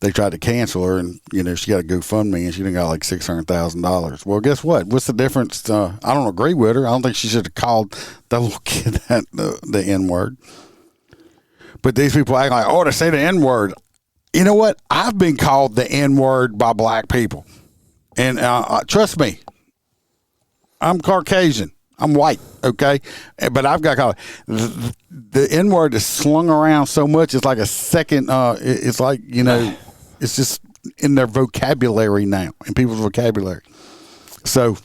they tried to cancel her, and she got a GoFundMe, and she done got like $600,000. Well, guess what? What's the difference? I don't agree with her. I don't think she should have called that little kid the N-word. But these people act like, they say the N-word. You know what? I've been called the N-word by black people. And trust me, I'm Caucasian. I'm white, okay? But I've got called. The N-word is slung around so much, it's like a second, it's like, it's just in their vocabulary now, in people's vocabulary. So,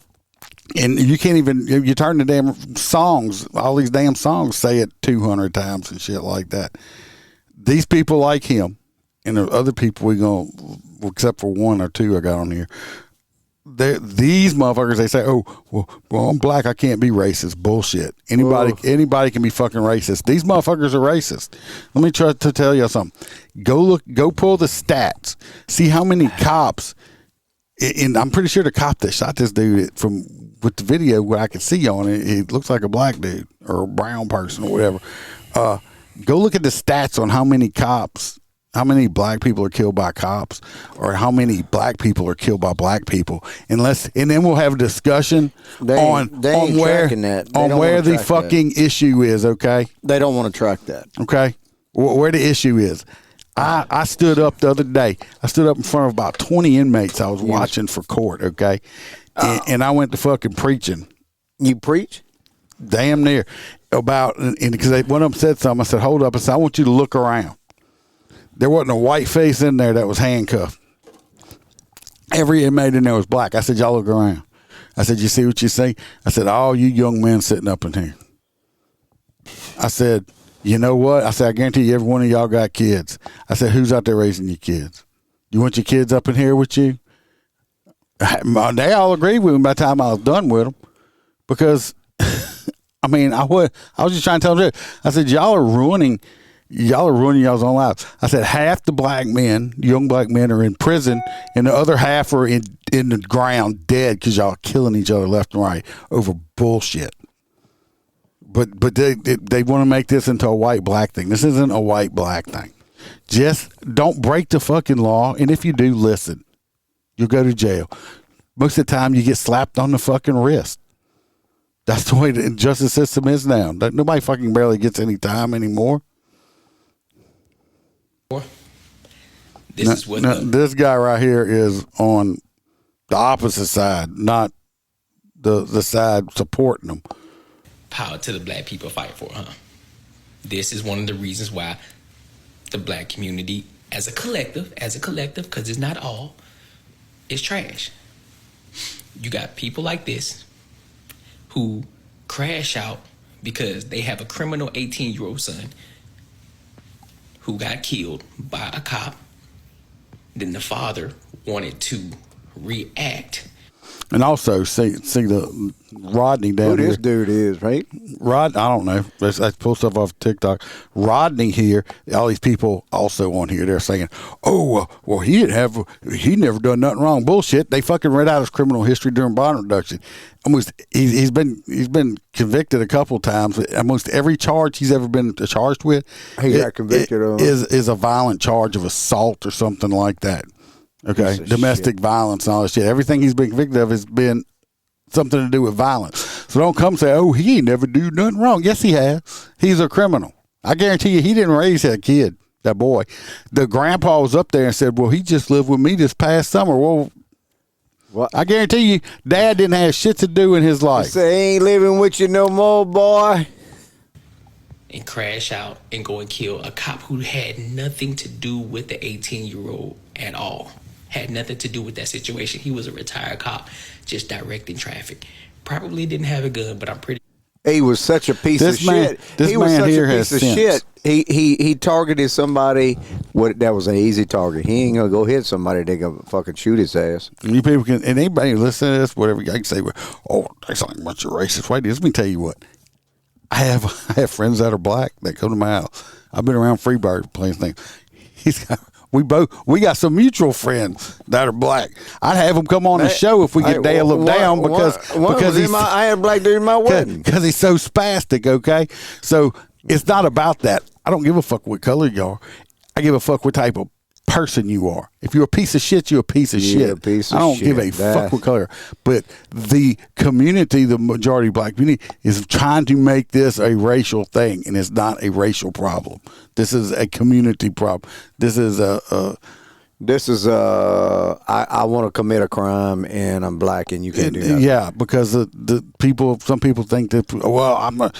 and you can't even, you turn the damn songs, all these damn songs say it 200 times and shit like that. These people like him. And the other people except for one or two I got on here, these motherfuckers, they say, well, I'm black, I can't be racist. Bullshit. Anybody can be fucking racist. These motherfuckers are racist. Let me try to tell you something. Go pull the stats. See how many cops, and I'm pretty sure the cop that shot this dude with the video, what I can see on it, it looks like a black dude or a brown person or whatever. Go look at the stats on how many black people are killed by cops, or how many black people are killed by black people. And then we'll have a discussion on where the fucking issue is. Okay, they don't want to track that. Okay, where the issue is. I stood up the other day. I stood up in front of about 20 inmates I was watching for court. Okay, and I went to fucking preaching. You preach? Damn near because one of them said something. I said, hold up. I said, I want you to look around. There wasn't a white face in there that was handcuffed. Every inmate in there was black. I said, y'all look around. I said, you see what you see? I said, all you young men sitting up in here. I said, you know what? I said, I guarantee you every one of y'all got kids. I said, who's out there raising your kids? You want your kids up in here with you? They all agreed with me by the time I was done with them, because I mean, I was just trying to tell them. I said, y'all are ruining y'all's own lives. I said, half the black men, young black men, are in prison, and the other half are in the ground dead because y'all are killing each other left and right over bullshit. But they want to make this into a white-black thing. This isn't a white-black thing. Just don't break the fucking law, and if you do, listen. You'll go to jail. Most of the time, you get slapped on the fucking wrist. That's the way the justice system is now. Nobody fucking barely gets any time anymore. This guy right here is on the opposite side, not the side supporting them. Power to the black people fight for, huh? This is one of the reasons why the black community, as a collective, because it's not all, is trash. You got people like this who crash out because they have a criminal 18-year-old son who got killed by a cop. Then the father wanted to react. And also, see the Rodney down here. Who this dude is, right? I don't know. I pull stuff off TikTok. Rodney here, all these people also on here, they're saying, oh, well, he never done nothing wrong. Bullshit. They fucking read out his criminal history during bond reduction. He's been convicted a couple times. Almost every charge he's ever been charged with, he got convicted of is a violent charge of assault or something like that. Okay, domestic violence and all that shit. Everything he's been convicted of has been something to do with violence. So don't come say, oh, he ain't never do nothing wrong. Yes, he has. He's a criminal. I guarantee you he didn't raise that kid, that boy. The grandpa was up there and said, well, he just lived with me this past summer. Well, what? I guarantee you Dad didn't have shit to do in his life. Say, he ain't living with you no more, boy. And crash out and go and kill a cop who had nothing to do with the 18-year-old at all. Had nothing to do with that situation. He was a retired cop, just directing traffic. Probably didn't have a gun, but I'm pretty. He was such a piece of shit. He was such a piece of shit. He targeted somebody. That was an easy target. He ain't gonna go hit somebody. They gonna fucking shoot his ass. You people can, and anybody listen to this, whatever, I can say, oh, that's like a bunch of racist white dudes. Let me tell you what. I have friends that are black that come to my house. I've been around Freebird playing things. We got some mutual friends that are black. I'd have him come on the show if we could nail him down because I had a black dude in my wedding because he's so spastic. Okay, so it's not about that. I don't give a fuck what color you are. I give a fuck what type of person you are. If you're a piece of shit, you're a piece of shit. I don't give a fuck what color. But the community, the majority black community, is trying to make this a racial thing, and it's not a racial problem. This is a community problem. This is I want to commit a crime and I'm black and you can't do that. Yeah, because some people think that, well, I'm a.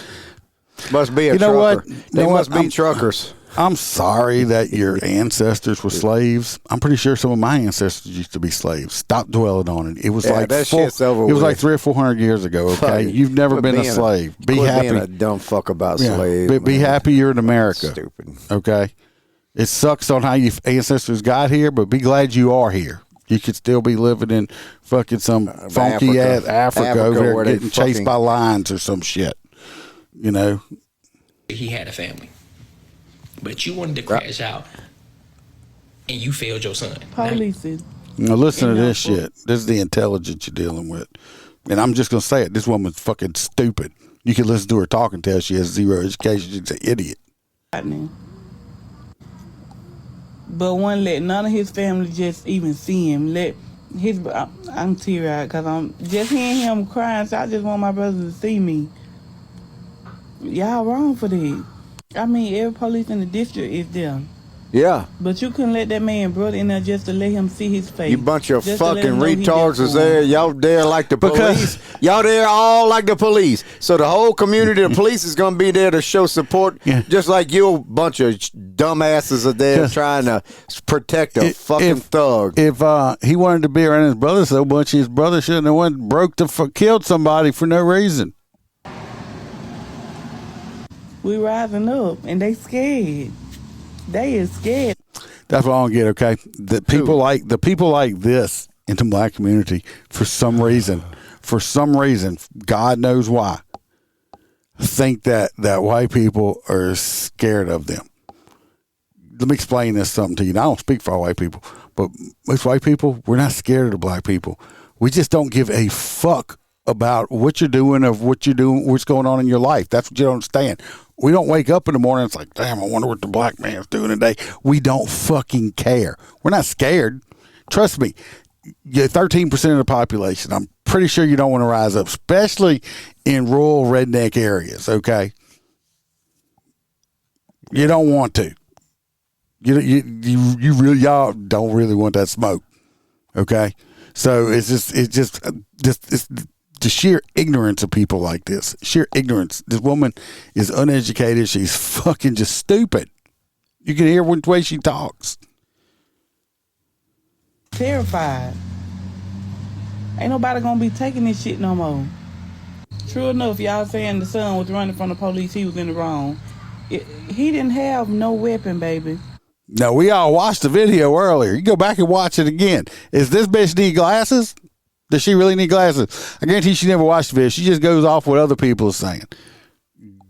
Must be a trucker. They must be truckers. I'm sorry that your ancestors were slaves. I'm pretty sure some of my ancestors used to be slaves. Stop dwelling on it. It was like that shit's over with. It was like 300 or 400 years ago. Okay, you've never been a slave. Be happy. Being a dumb fuck about slaves. Be happy you're in America. That's stupid. Okay, it sucks on how your ancestors got here, but be glad you are here. You could still be living in fucking some funky ass Africa over there, getting chased by lions or some shit. You know, he had a family. But you wanted to crash out, and you failed your son. Police. Now listen to this shit. This is the intelligence you're dealing with. And I'm just going to say it. This woman's fucking stupid. You can listen to her talk and tell she has zero education. She's an idiot. But one let none of his family just even see him. I'm teary-eyed because I'm just hearing him crying, so I just want my brother to see me. Y'all wrong for this. I mean, every police in the district is there. Yeah. But you couldn't let that man brother in there just to let him see his face. You bunch of fucking retards is there. Y'all there like the police. Y'all there all like the police. So the whole community of police is going to be there to show support. Yeah. Just like you, a bunch of dumbasses are there trying to protect a fucking thug. If he wanted to be around his brother so much, his brother shouldn't have killed somebody for no reason. We rising up, and they scared. They is scared. That's what I don't get. Okay, the people like this in the black community, for some reason, God knows why, think that white people are scared of them. Let me explain this something to you. Now, I don't speak for all white people, but most white people, we're not scared of the black people. We just don't give a fuck about what you're doing, what's going on in your life. That's what you don't understand. We don't wake up in the morning, it's like, damn, I wonder what the black man's doing today. We don't fucking care. We're not scared. Trust me, you're 13% of the population. I'm pretty sure you don't want to rise up, especially in rural redneck areas, okay? You don't want to. You really, y'all don't really want that smoke, okay? So it's the sheer ignorance of people like this. Sheer ignorance. This woman is uneducated. She's fucking just stupid. You can hear the way she talks. Terrified. Ain't nobody gonna be taking this shit no more. True enough, y'all saying the son was running from the police, he was in the wrong. He didn't have no weapon, baby. No, we all watched the video earlier. You go back and watch it again. Is this bitch need glasses? Does she really need glasses? I guarantee she never watched the video. She just goes off what other people are saying.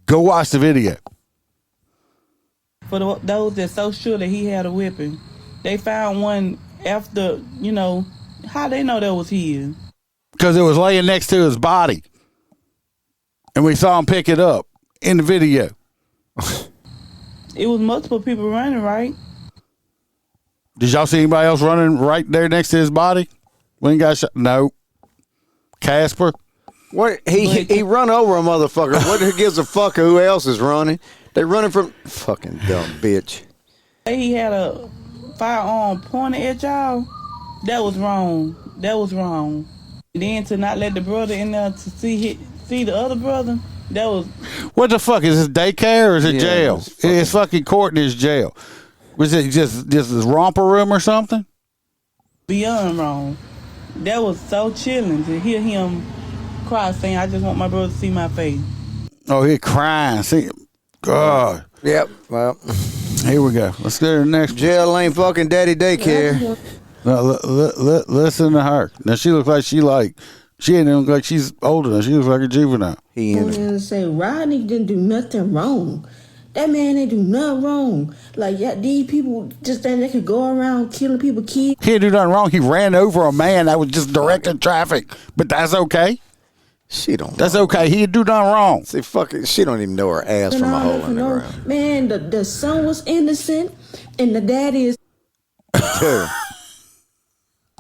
Go watch the video. For those that's so sure that he had a weapon, they found one after, how they know that was his? Because it was laying next to his body. And we saw him pick it up in the video. It was multiple people running, right? Did y'all see anybody else running right there next to his body when he got shot? No. Casper? What? He run over a motherfucker. What gives a fuck who else is running? They running from fucking dumb bitch. He had a firearm pointed at y'all. That was wrong. That was wrong. Then to not let the brother in there to see the other brother. That was. What the fuck is this, daycare or is it jail? It's fucking court and it's jail. Was it just this romper room or something? Beyond wrong. That was so chilling to hear him cry, saying, "I just want my brother to see my face." Oh, he crying. See, God. Yep. Well, here we go. Let's go to the next. Jail ain't fucking daddy daycare. Now, listen to her. Now she looks like she ain't even look like she's older than she looks like a juvenile. And say Rodney didn't do nothing wrong. That man didn't do nothing wrong. Like, yeah, these people just think they could go around killing people, kids. He didn't do nothing wrong. He ran over a man that was just directing traffic. But that's okay. She don't. That's okay. He didn't do nothing wrong. See, she don't even know her ass from a hole in the ground. Man, the son was innocent, and the daddy is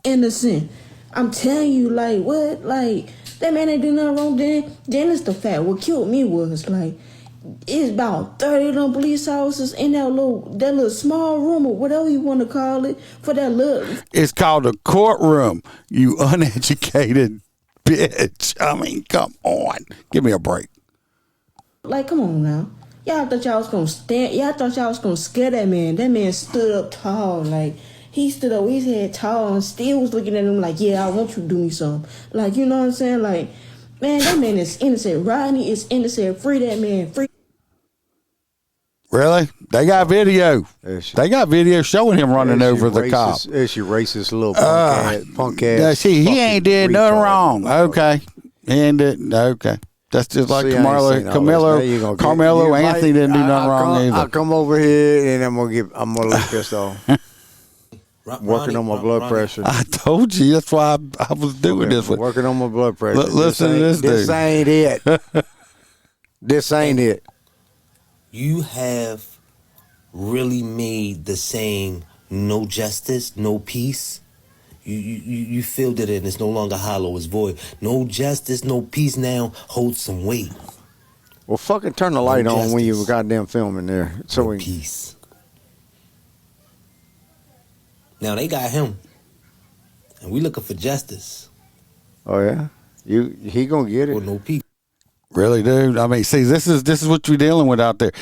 innocent. I'm telling you, like, what? Like, that man ain't do nothing wrong. Then it's the fact. What killed me was, like, it's about 30 of them police officers in that little small room or whatever you want to call it for that little. It's called a courtroom, you uneducated bitch. I mean, come on. Give me a break. Like, come on now. Y'all thought y'all was going to stand. Y'all thought y'all was going to scare that man. That man stood up tall, like, he stood up with his head tall and still was looking at him like, yeah, I want you to do me something. Like, you know what I'm saying? Like, man, that man is innocent. Rodney is innocent. Free that man. Free. Really? They got video. They got video showing him running over the cop. Is she racist little punk ass? Yeah, see, he ain't did nothing wrong. Okay. Okay. That's just like Carmelo Anthony didn't do nothing wrong either. I'll come over here and I'm gonna look pissed off. Working on my blood pressure. I told you. That's why I was doing this. Working on my blood pressure. Listen to this dude. This ain't it. This ain't it. You have really made the saying "no justice, no peace." You filled it in. It's no longer hollow. It's void. No justice, no peace now holds some weight. Well, fucking turn the light on when you were goddamn filming there. So no peace. Now they got him, and we looking for justice. Oh yeah, he gonna get it. With no peace. Really, dude? I mean, see, this is what you're dealing with out there.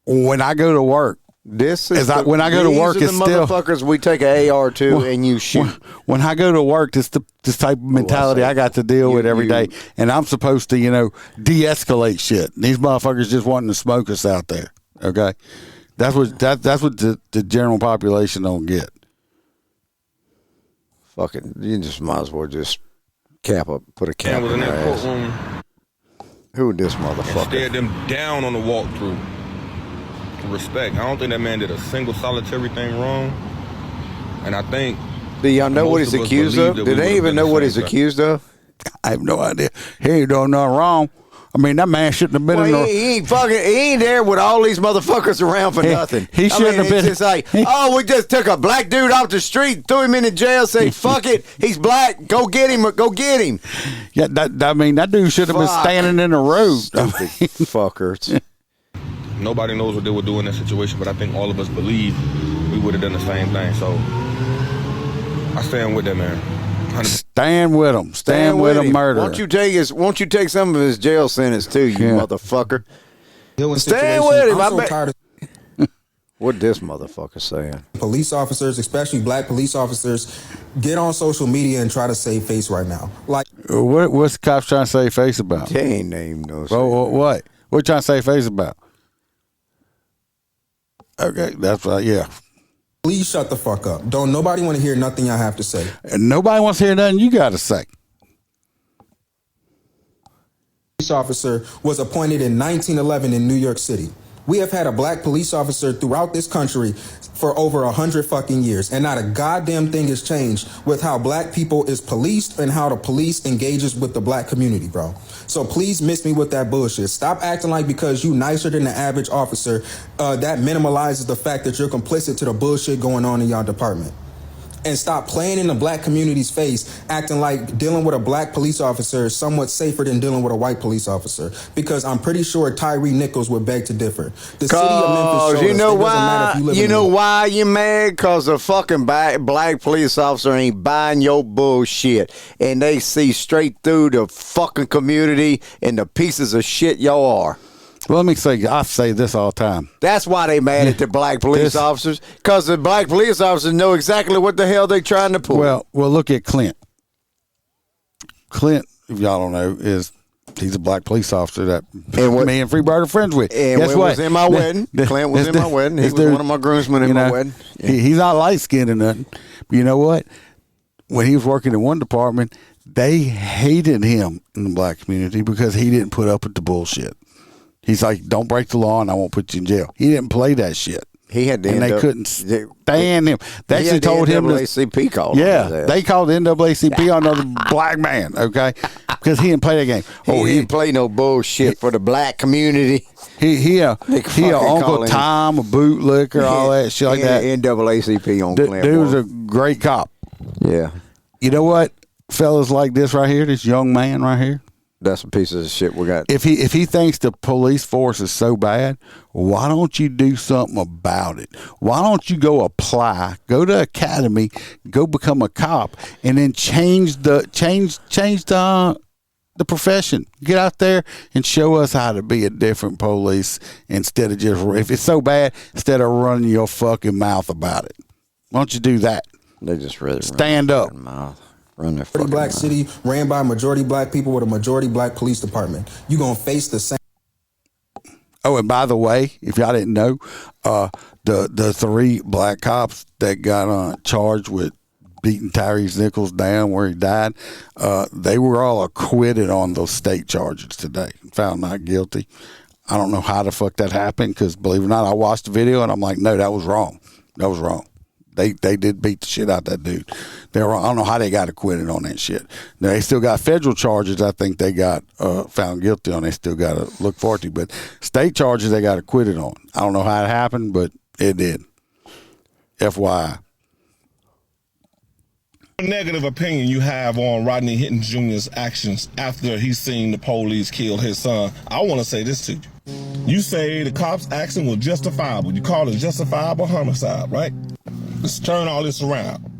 When I go to work, it's still motherfuckers we take an AR to and you shoot. When I go to work, this type of mentality I got to deal with every day, and I'm supposed to, de-escalate shit. And these motherfuckers just wanting to smoke us out there. Okay, that's what the general population don't get. Fucking, you just might as well just put a cap on your ass. Who this and motherfucker? stared them down on the walkthrough. Respect. I don't think that man did a single solitary thing wrong. And I think. Do y'all know what he's accused of? Do they even know what he's accused of? I have no idea. He ain't doing nothing wrong. I mean, that man shouldn't have been in the... He ain't there with all these motherfuckers around for nothing. He shouldn't have been... It's just like, oh, we just took a black dude off the street, threw him in the jail, say, fuck it, he's black, go get him. Yeah, that dude should have been standing in the road. Stupid fuckers. Nobody knows what they would do in that situation, but I think all of us believe we would have done the same thing. So I stand with that man. 100%. Stand with him. Stand with a murderer. Won't you take some of his jail sentence too, you motherfucker? Stand with him. I'm so tired of what this motherfucker saying. Police officers, especially black police officers, get on social media and try to save face right now. Like, what's the cops trying to save face about? They ain't named no. What? What you trying to save face about? Okay, that's right. Yeah. Please shut the fuck up. Don't nobody want to hear nothing I have to say. And nobody wants to hear nothing you got to say. Police officer was appointed in 1911 in New York City. We have had a black police officer throughout this country for over 100 fucking years, and not a goddamn thing has changed with how black people is policed and how the police engages with the black community, bro. So please miss me with that bullshit. Stop acting like because you nicer than the average officer, that minimalizes the fact that you're complicit to the bullshit going on in your department. And stop playing in the black community's face, acting like dealing with a black police officer is somewhat safer than dealing with a white police officer. Because I'm pretty sure Tyree Nichols would beg to differ. The city of Memphis showed you know us it doesn't matter if you live you in know the- why you mad? Because a fucking black police officer ain't buying your bullshit. And they see straight through the fucking community and the pieces of shit y'all are. Well, let me say, I say this all the time. That's why they mad at the black police officers, because the black police officers know exactly what the hell they trying to pull. Well, look at Clint. Clint, if y'all don't know, he's a black police officer that me and Freebird are friends with. And guess what? was in my wedding. Clint was in my wedding. He was one of my groomsmen in my wedding. Yeah. He's not light-skinned or nothing. But you know what? When he was working in one department, they hated him in the black community because he didn't put up with the bullshit. He's like, don't break the law and I won't put you in jail. He didn't play that shit. He had to and they couldn't stand him. They actually told him to. NAACP called they called the NAACP on another black man, okay? Because he didn't play that game. He didn't play no bullshit for the black community. He Uncle Tom, a bootlicker, all that shit like that. NAACP on Clint. Dude was a great cop. Yeah. You know what? Fellas like this right here, this young man right here. That's a piece of shit we got. If he thinks the police force is so bad, why don't you do something about it? Why don't you go apply, go to academy, go become a cop, and then change the profession? Get out there and show us how to be a different police instead of just, if it's so bad, instead of running your fucking mouth about it. Why don't you do that? They just really stand up. Run their fucking black city ran by majority black people with a majority black police department. You're going to face the same. Oh, and by the way, if y'all didn't know, the 3 black cops that got charged with beating Tyrese Nichols down where he died, they were all acquitted on those state charges today, found not guilty. I don't know how the fuck that happened because, believe it or not, I watched the video and I'm like, no, that was wrong. That was wrong. They did beat the shit out of that dude. I don't know how they got acquitted on that shit. Now, they still got federal charges. I think they got found guilty on. They still got to look forward to. But state charges they got acquitted on. I don't know how it happened, but it did. FYI. Negative opinion you have on Rodney Hinton Jr.'s actions after he seen the police kill his son. I want to say this to you. You say the cops' action was justifiable. You call it justifiable homicide, right? Let's turn all this around.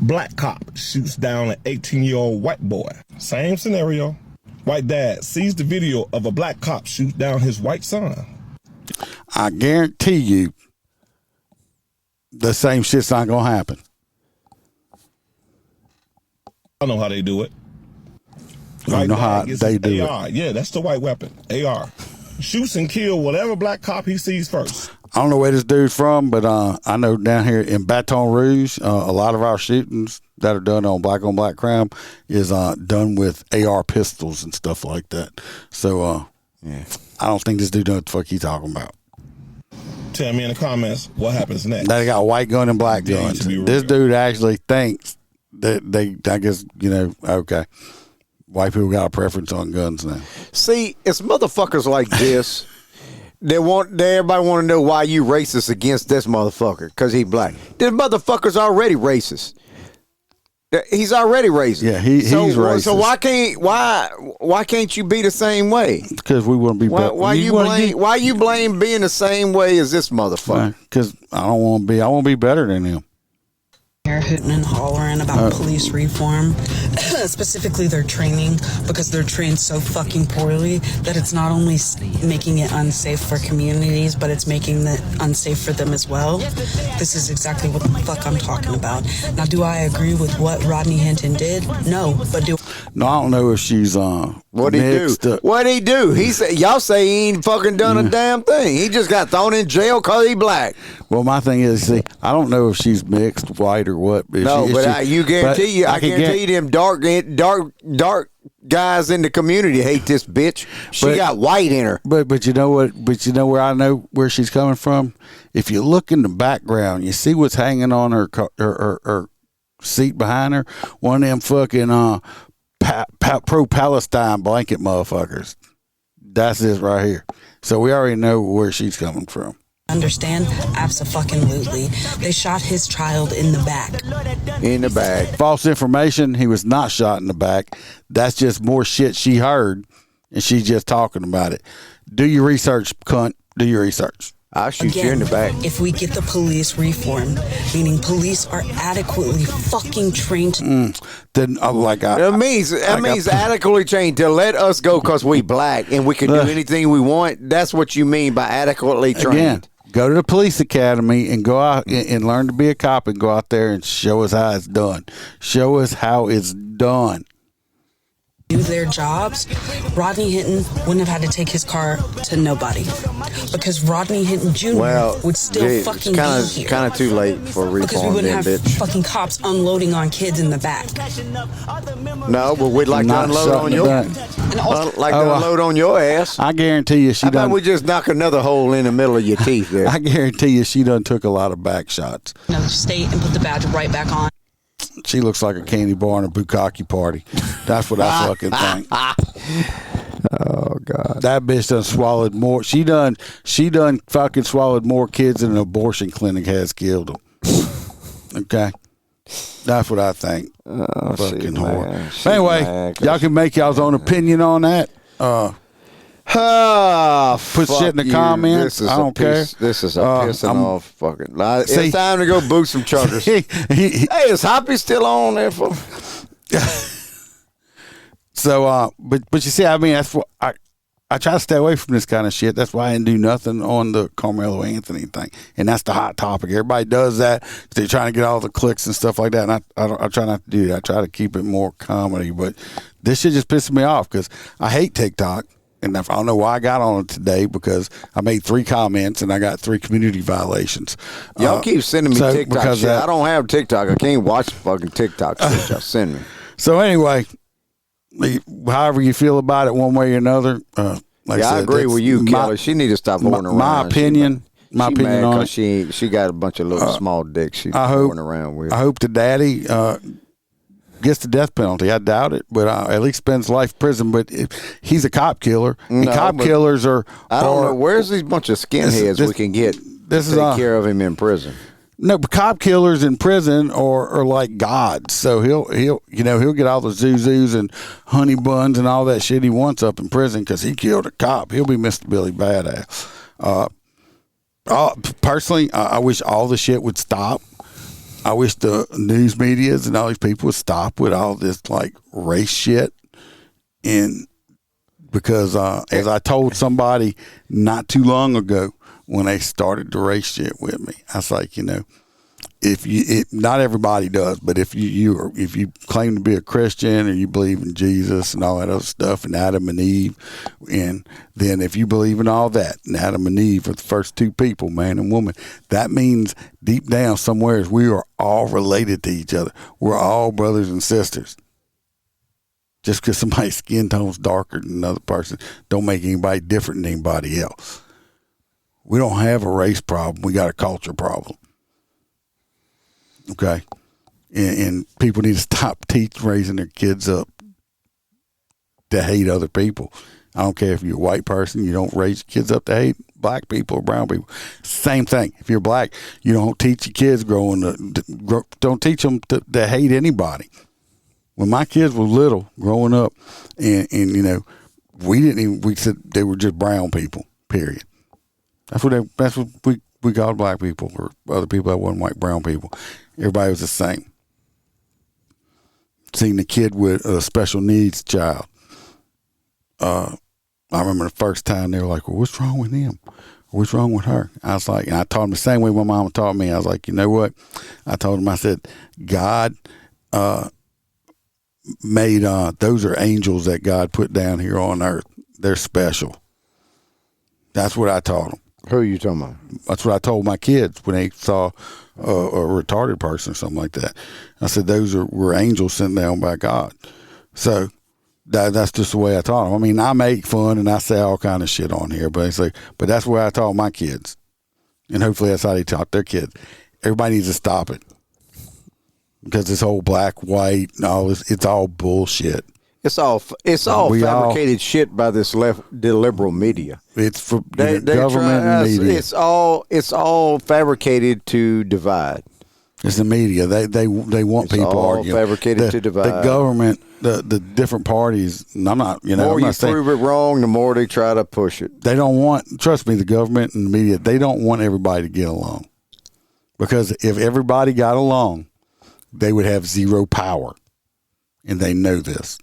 Black cop shoots down an 18-year-old white boy. Same scenario. White dad sees the video of a black cop shoot down his white son. I guarantee you the same shit's not going to happen. I know how they do it. I know how they do AR. it. Yeah, that's the white weapon. AR. Shoots and kill whatever black cop he sees first. I don't know where this dude's from, but I know down here in Baton Rouge, a lot of our shootings that are done on black crime is done with AR pistols and stuff like that. So I don't think this dude knows what the fuck he's talking about. Tell me in the comments what happens next. They got white gun and black guns. This dude actually thinks that I guess, okay. White people got a preference on guns now. See, it's motherfuckers like this. Everybody want to know why you racist against this motherfucker because he black. This motherfucker's already racist. He's already racist. Yeah, he's racist. So why can't you be the same way? Because we wouldn't be better. Why you blame being the same way as this motherfucker? Because I want to be better than him. They're hooting and hollering about police reform, specifically their training, because they're trained so fucking poorly that it's not only making it unsafe for communities, but it's making it unsafe for them as well. This is exactly what the fuck I'm talking about. Now, do I agree with what Rodney Hinton did? No, but No, I don't know if she's What'd he do? What'd he do? He said, y'all say he ain't fucking done a damn thing. He just got thrown in jail because he black. Well, my thing is, see, I don't know if she's mixed, white, or what. No, but I guarantee you, them dark guys in the community hate this bitch. She got white in her. But you know what? But you know where I know where she's coming from? If you look in the background, you see what's hanging on her seat behind her. One of them fucking pro-Palestine blanket motherfuckers. That's this right here. So we already know where she's coming from. understand? Abso-fucking-lutely. They shot his child in the back. In the back. False information. He was not shot in the back. That's just more shit she heard, and she's just talking about it. Do your research, cunt. Do your research. I'll shoot you in the back. If we get the police reformed, meaning police are adequately fucking trained. Then that means adequately trained to let us go because we black and we can do anything we want. That's what you mean by adequately trained. Again, go to the police academy and go out and learn to be a cop and go out there and show us how it's done. Show us how it's done. Do their jobs, Rodney Hinton wouldn't have had to take his car to nobody because Rodney Hinton Jr. would still fucking be here. It's kind of too late for reform, because we wouldn't have bitch. fucking cops unloading on kids in the back. No, but we'd like to unload on your unload on your ass. I guarantee you she How done. about we just knock another hole in the middle of your teeth there? I guarantee you she done took a lot of back shots. Another state and put the badge right back on. She looks like a candy bar in a bukkake party. That's what I fucking think. Oh God, that bitch done swallowed more. She done fucking swallowed more kids than an abortion clinic has killed them. Okay, that's what I think. Oh, fucking whore. Anyway, y'all can make y'all's own opinion on that. Put shit in the comments. I don't care. This is a pissing off fucking. It's time to go boot some chuggers. Hey, is Hoppy still on there for? So, but you see, I mean, that's what I try to stay away from this kind of shit. That's why I didn't do nothing on the Carmelo Anthony thing, and that's the hot topic. Everybody does that. They're trying to get all the clicks and stuff like that. And I try not to do that. I try to keep it more comedy. But this shit just pisses me off because I hate TikTok. And I don't know why I got on it today because I made 3 comments and I got 3 community violations. Y'all keep sending me TikTok shit. I don't have TikTok. I can't watch fucking TikTok shit y'all send me. So anyway, however you feel about it one way or another. I agree with you, Kelly. She need to stop holding around. My opinion on it. She got a bunch of little small dicks she's holding around with. I hope the daddy gets the death penalty. I doubt it, but at least spends life prison. But he's a cop killer, and cop killers are. I don't know. Where's these bunch of skinheads we can get to take care of him in prison? No, but cop killers in prison are like gods. So he'll get all the Zuzus and honey buns and all that shit he wants up in prison because he killed a cop. He'll be Mr. Billy Badass. Personally, I wish all the shit would stop. I wish the news medias and all these people would stop with all this like race shit. And because as I told somebody not too long ago when they started the race shit with me, I was like, not everybody does, but if you claim to be a Christian or you believe in Jesus and all that other stuff and Adam and Eve, and then if you believe in all that, and Adam and Eve are the first two people, man and woman, that means deep down somewhere we are all related to each other. We're all brothers and sisters. Just because somebody's skin tone's darker than another person don't make anybody different than anybody else. We don't have a race problem. We got a culture problem. Okay? And people need to stop raising their kids up to hate other people. I don't care if you're a white person, you don't raise your kids up to hate black people or brown people. Same thing. If you're black, you don't teach your kids don't teach them to hate anybody. When my kids were little, growing up, and we said they were just brown people, period. That's what we called black people or other people that wasn't white, brown people. Everybody was the same. Seeing the kid with a special needs child. I remember the first time they were like, well, what's wrong with him? What's wrong with her? I was like, and I taught them the same way my mama taught me. I was like, you know what? I told them, I said, God made, those are angels that God put down here on earth. They're special. That's what I taught them. Who are you talking about? That's what I told my kids when they saw a retarded person or something like that. I said, those were angels sent down by God. So that's just the way I taught them. I mean, I make fun and I say all kind of shit on here, but that's the way I taught my kids. And hopefully that's how they taught their kids. Everybody needs to stop it. Because this whole black, white, and all this, it's all bullshit. It's all fabricated shit by the liberal media. It's for government and media. It's all fabricated to divide. It's the media. They want people arguing. Fabricated to divide. The government, the different parties. And I'm not. The more you prove it wrong, the more they try to push it. They don't want. Trust me, the government and the media. They don't want everybody to get along. Because if everybody got along, they would have zero power, and they know this.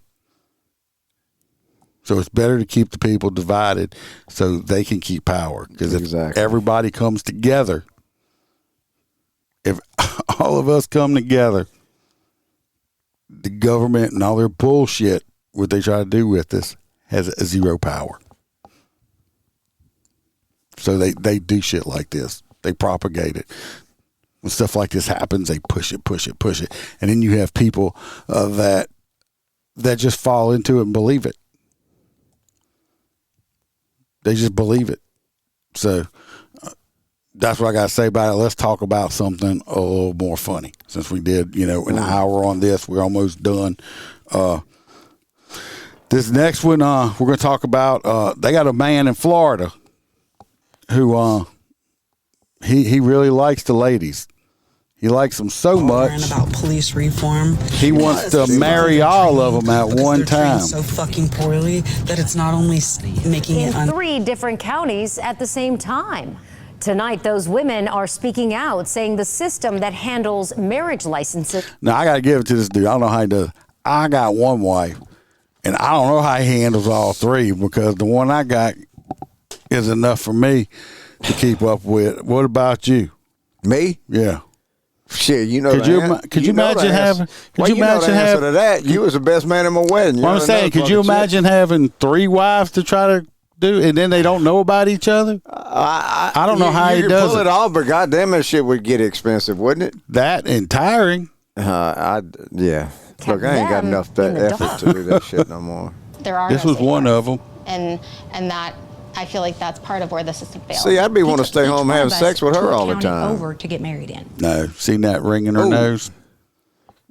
So it's better to keep the people divided so they can keep power. Because if everybody comes together, if all of us come together, the government and all their bullshit, what they try to do with us, has a zero power. So they do shit like this. They propagate it. When stuff like this happens, they push it. And then you have people that just fall into it and believe it. They just believe it. So that's what I got to say about it. Let's talk about something a little more funny. Since we did, an hour on this, we're almost done. This next one, we're going to talk about, they got a man in Florida who he really likes the ladies. He likes them so much. About police reform. He wants to marry all of them at one time. So fucking poorly that it's not only making it in 3 different counties at the same time. Tonight, those women are speaking out, saying the system that handles marriage licenses. Now, I got to give it to this dude. I don't know how he does. I got one wife, and I don't know how he handles all 3 because the one I got is enough for me to keep up with. What about you? Me? Yeah. Shit, could you imagine having? Could you imagine having to that? You was the best man at my wedding. I'm saying, could you imagine having 3 wives to try to do, and then they don't know about each other? I don't know how he does pull it off, but goddamn, that shit would get expensive, wouldn't it? That and tiring. Yeah. Look, I ain't got enough effort to do that shit no more. This was one of them, and that. I feel like that's part of where the system fails. See, I'd be want to stay home having sex with her all the time. Over to get married in. No, seen that ring in her nose?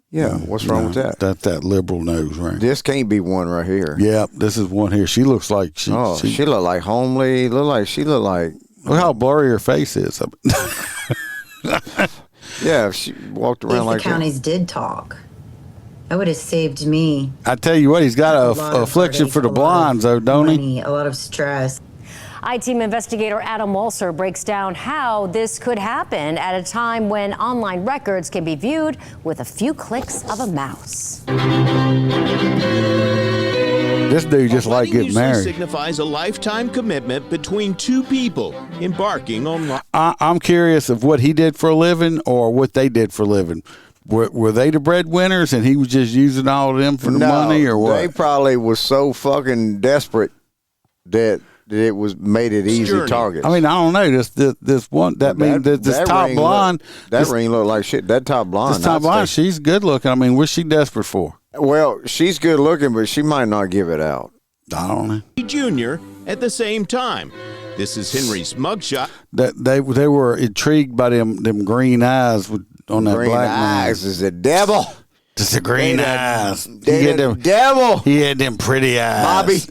Yeah, what's wrong with that? That's that liberal nose ring. This can't be one right here. Yeah, this is one here. She looks like she look like homely. Look how blurry her face is. Yeah, if she walked around like that. If the counties did talk, that would have saved me. I tell you what, he's got a affliction for the blondes, though, don't he? A lot of stress. I-Team investigator Adam Walser breaks down how this could happen at a time when online records can be viewed with a few clicks of a mouse. this dude just like Wedding getting usually married. signifies a lifetime commitment between two people embarking on life. I'm curious of what he did for a living or what they did for a living. Were they the breadwinners and he was just using all of them for the money, or what? They probably was so fucking desperate that it was made it easy target. I mean, I don't know. This one this top blonde. That ring looked like shit. That top blonde. This top blonde. She's good looking. I mean, what's she desperate for? Well, she's good looking, but she might not give it out. I don't know. Junior at the same time. This is Henry's mugshot. That they were intrigued by them green eyes on that green black man. eyes is the devil. Just the green eyes. They the devil. He had them pretty eyes.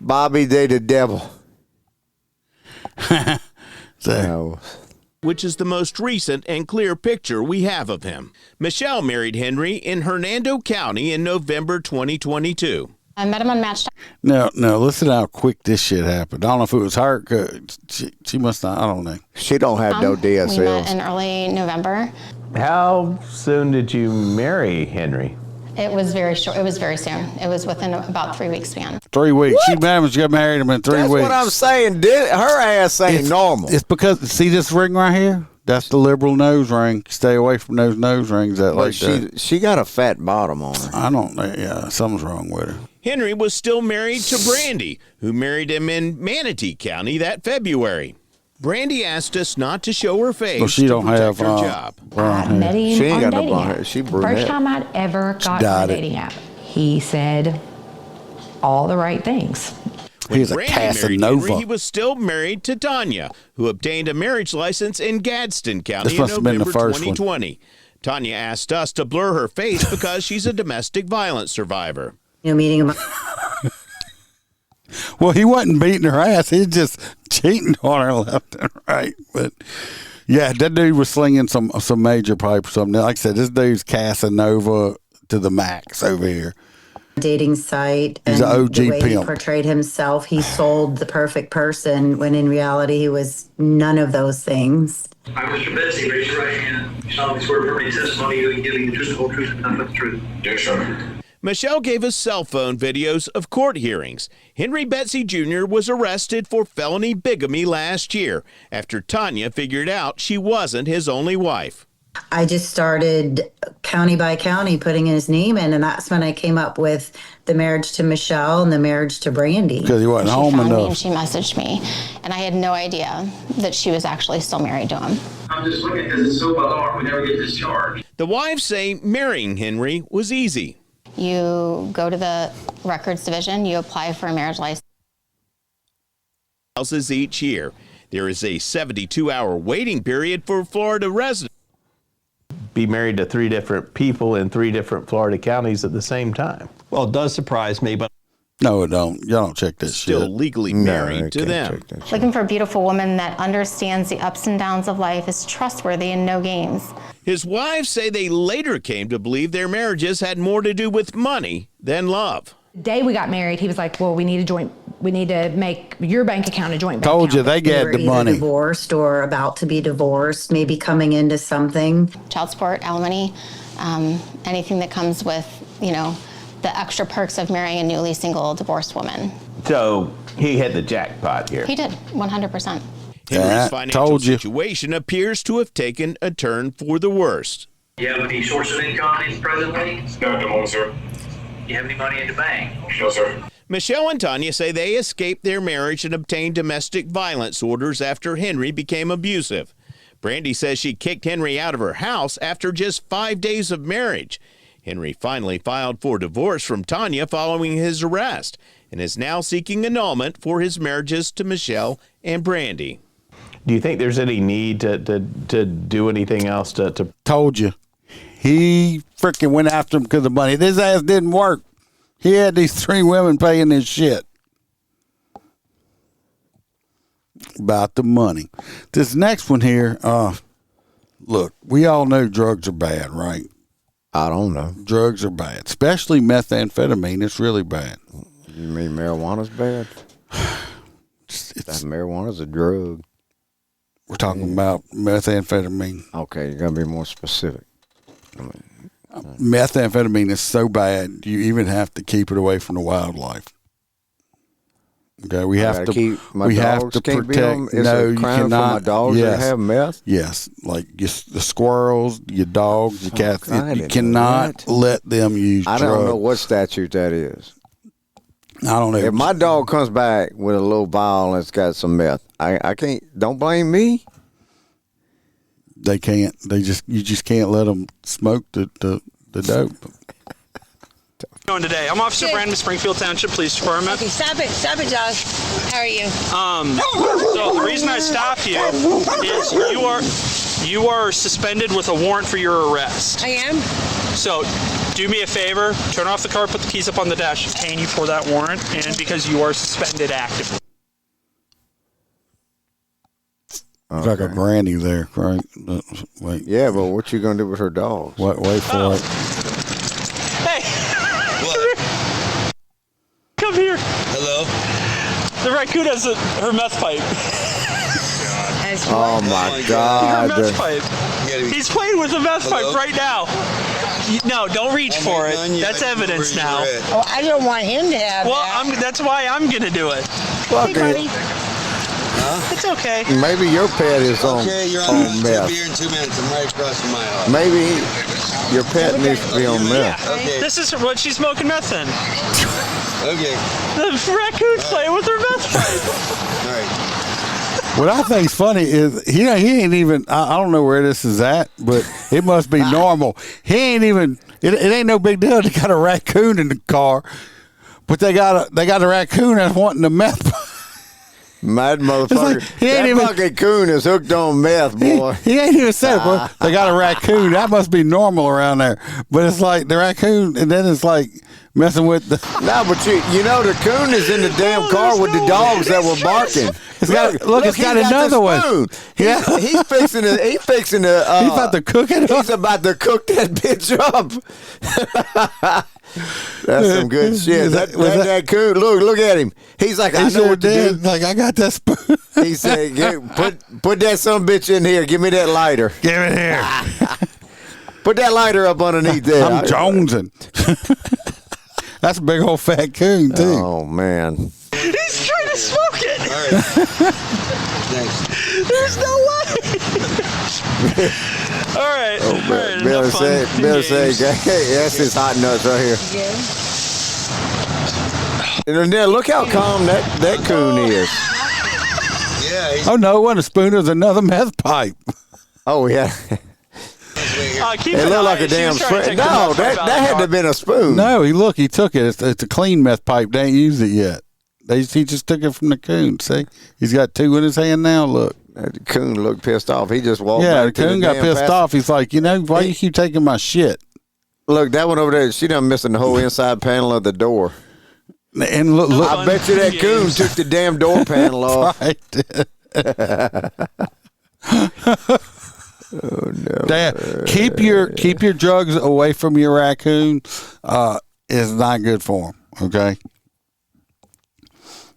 Bobby, they the devil. So. Which is the most recent and clear picture we have of him. Michelle married Henry in Hernando County in November 2022. I met him on Match. No, listen how quick this shit happened. I don't know if it was her. She must not. I don't know. She don't have no DSLs. We met in early November. How soon did you marry Henry? It was very short. It was very soon. It was within about 3 weeks span. 3 weeks. She got married him in 3 weeks. That's what I'm saying. Her ass ain't normal. It's because, see this ring right here? That's the liberal nose ring. Stay away from those nose rings She got a fat bottom on her. I don't know. Yeah, something's wrong with her. Henry was still married to Brandy, who married him in Manatee County that February. Brandy asked us not to show her face. Well, she don't have her job. I met him She ain't on got no dating blonde app. hair. She brunette. First time I'd ever got on a dating app. He said all the right things. He's a Brandy married Henry, Casanova. he was still married to Tanya, who obtained a marriage license in Gadsden County This in must have been the November first one. 2020. Tanya asked us to blur her face because she's a domestic violence survivor. Meeting him. Well, he wasn't beating her ass. He was just cheating on her left and right. But yeah, that dude was slinging some major pipe or something. Like I said, this dude's Casanova to the max over here. Dating site, He's and an OG the way he pimp. portrayed himself, he sold the perfect person when in reality he was none of those things. All right, Mr. Betsy, raise your right hand. You solemnly swear to affirm any testimony you are giving the truth, the whole truth, and nothing but the truth. Yes, sir. Michelle gave us cell phone videos of court hearings. Henry Betsy Jr. was arrested for felony bigamy last year after Tanya figured out she wasn't his only wife. I just started county by county putting his name in, and that's when I came up with the marriage to Michelle and the marriage to Brandy. Because he wasn't home She found me and enough. she messaged me, and I had no idea that she was actually still married to him. I'm just looking because it's so bizarre. We never get discharged. The wives say marrying Henry was easy. You go to the records division, you apply for a marriage license. Each year. There is a 72-hour waiting period for Florida residents. Be married to 3 different people in 3 different Florida counties at the same time. Well, it does surprise me, but No, it don't. Y'all don't check this Still shit. legally married to them. Looking for a beautiful woman that understands the ups and downs of life, is trustworthy, and no games. His wives say they later came to believe their marriages had more to do with money than love. The day we got married, he was like, well, we need to make your bank account a joint bank Told account. you they They were get the either money. divorced or about to be divorced, maybe coming into something. Child support, alimony, anything that comes with, the extra perks of marrying a newly single divorced woman. so he hit the jackpot here. He did, 100%. Henry's financial situation appears to have taken a turn for the worst. Do you have any source of income presently? No, at the moment, sir. Do you have any money in the bank? No, sir. Michelle and Tanya say they escaped their marriage and obtained domestic violence orders after Henry became abusive. Brandy says she kicked Henry out of her house after just 5 days of marriage. Henry finally filed for divorce from Tanya following his arrest and is now seeking annulment for his marriages to Michelle and Brandy. Do you think there's any need to do anything else to Told you. He freaking went after him because of money. This ass didn't work. He had these 3 women paying his shit. About the money. This next one here, look, we all know drugs are bad, right? I don't know. Drugs are bad, especially methamphetamine. It's really bad. You mean marijuana's bad? Marijuana's a drug. We're talking about methamphetamine. Okay, you gotta be more specific. Methamphetamine is so bad, you even have to keep it away from the wildlife. Okay, we have to keep my we dogs have to can't be protect. on- is No, it you crime for cannot. my dogs to have meth? Yes, like the squirrels, your dogs, your cats. I You didn't cannot know let them use. I drugs. don't know what statute that is. I don't know. If my dog comes back with a little vial and it's got some meth, I can't. Don't blame me. They can't. You just can't let them smoke the dope. Doing today? I'm Officer Brandon, Springfield Township Police Department. Okay, stop it, Josh. How are you? So the reason I stopped you is you are suspended with a warrant for your arrest. I am. So do me a favor, turn off the car, put the keys up on the dash, detain you for that warrant, and because you are suspended actively. It's like a granny there, right? Wait. Yeah, but what you gonna do with her dogs? Wait for it. Hey! Come here. Hello? The raccoon has her meth pipe. Oh my Her God! meth pipe. He's playing with the meth pipe right now. No, don't reach for it. That's evidence now. Oh, I don't want him to have that. That's why I'm gonna do it. Hey, buddy. It's okay. Maybe your pet is on Okay, you're on meth. be here in 2 minutes. I'm right across from my house. Maybe your pet needs to be on meth. Yeah, Okay. this is what she's smoking meth in. Okay. The raccoon's playing with her meth pipe. All right. What I think's funny is he ain't even. I don't know where this is at, but it must be normal. He ain't even. It ain't no big deal. They got a raccoon in the car, but they got a raccoon that's wanting the meth pipe. Mad motherfucker. Like, he ain't that fucking coon is hooked on meth, boy. He ain't even said it, but they got a raccoon. That must be normal around there. But it's like the raccoon, and then it's like messing with the. No, but you know the coon is in the damn car with the dogs that were barking. It's got another one. Yeah, he's fixing to. He's fixing to. He's about to cook it up. He's about to cook that bitch up. That's some good shit. That coon. Look at him. He's like, I know what to do. Like, I got that spoon. He said, put that son bitch in here. Give me that lighter. Give it here. Put that lighter up underneath there. I'm jonesing. That's a big old fat coon too. Oh man. He's trying to smoke it. All right. Thanks. There's no way. All right. Oh, all right. Bill enough said, fun. hey, that's his hot nuts right here. And then look how calm that coon is. Yeah. Oh no, it wasn't a spoon. It was another meth pipe. Oh yeah. Keep It an looked eye. like a She damn was trying to spoon. take the No, meth pipe out that of had to the have been a spoon. No, he took it. It's a clean meth pipe. They ain't used it yet. He just took it from the coon. See, he's got two in his hand now. Look. That coon looked pissed off. He just walked Yeah, back the to coon the got damn pissed off. He's like, why you keep taking my shit? Look, that one over there, she done missing the whole inside panel of the door. And look, I bet you that coon took the damn door panel off. Oh no! Dad, keep your drugs away from your raccoon. Is not good for him. Okay,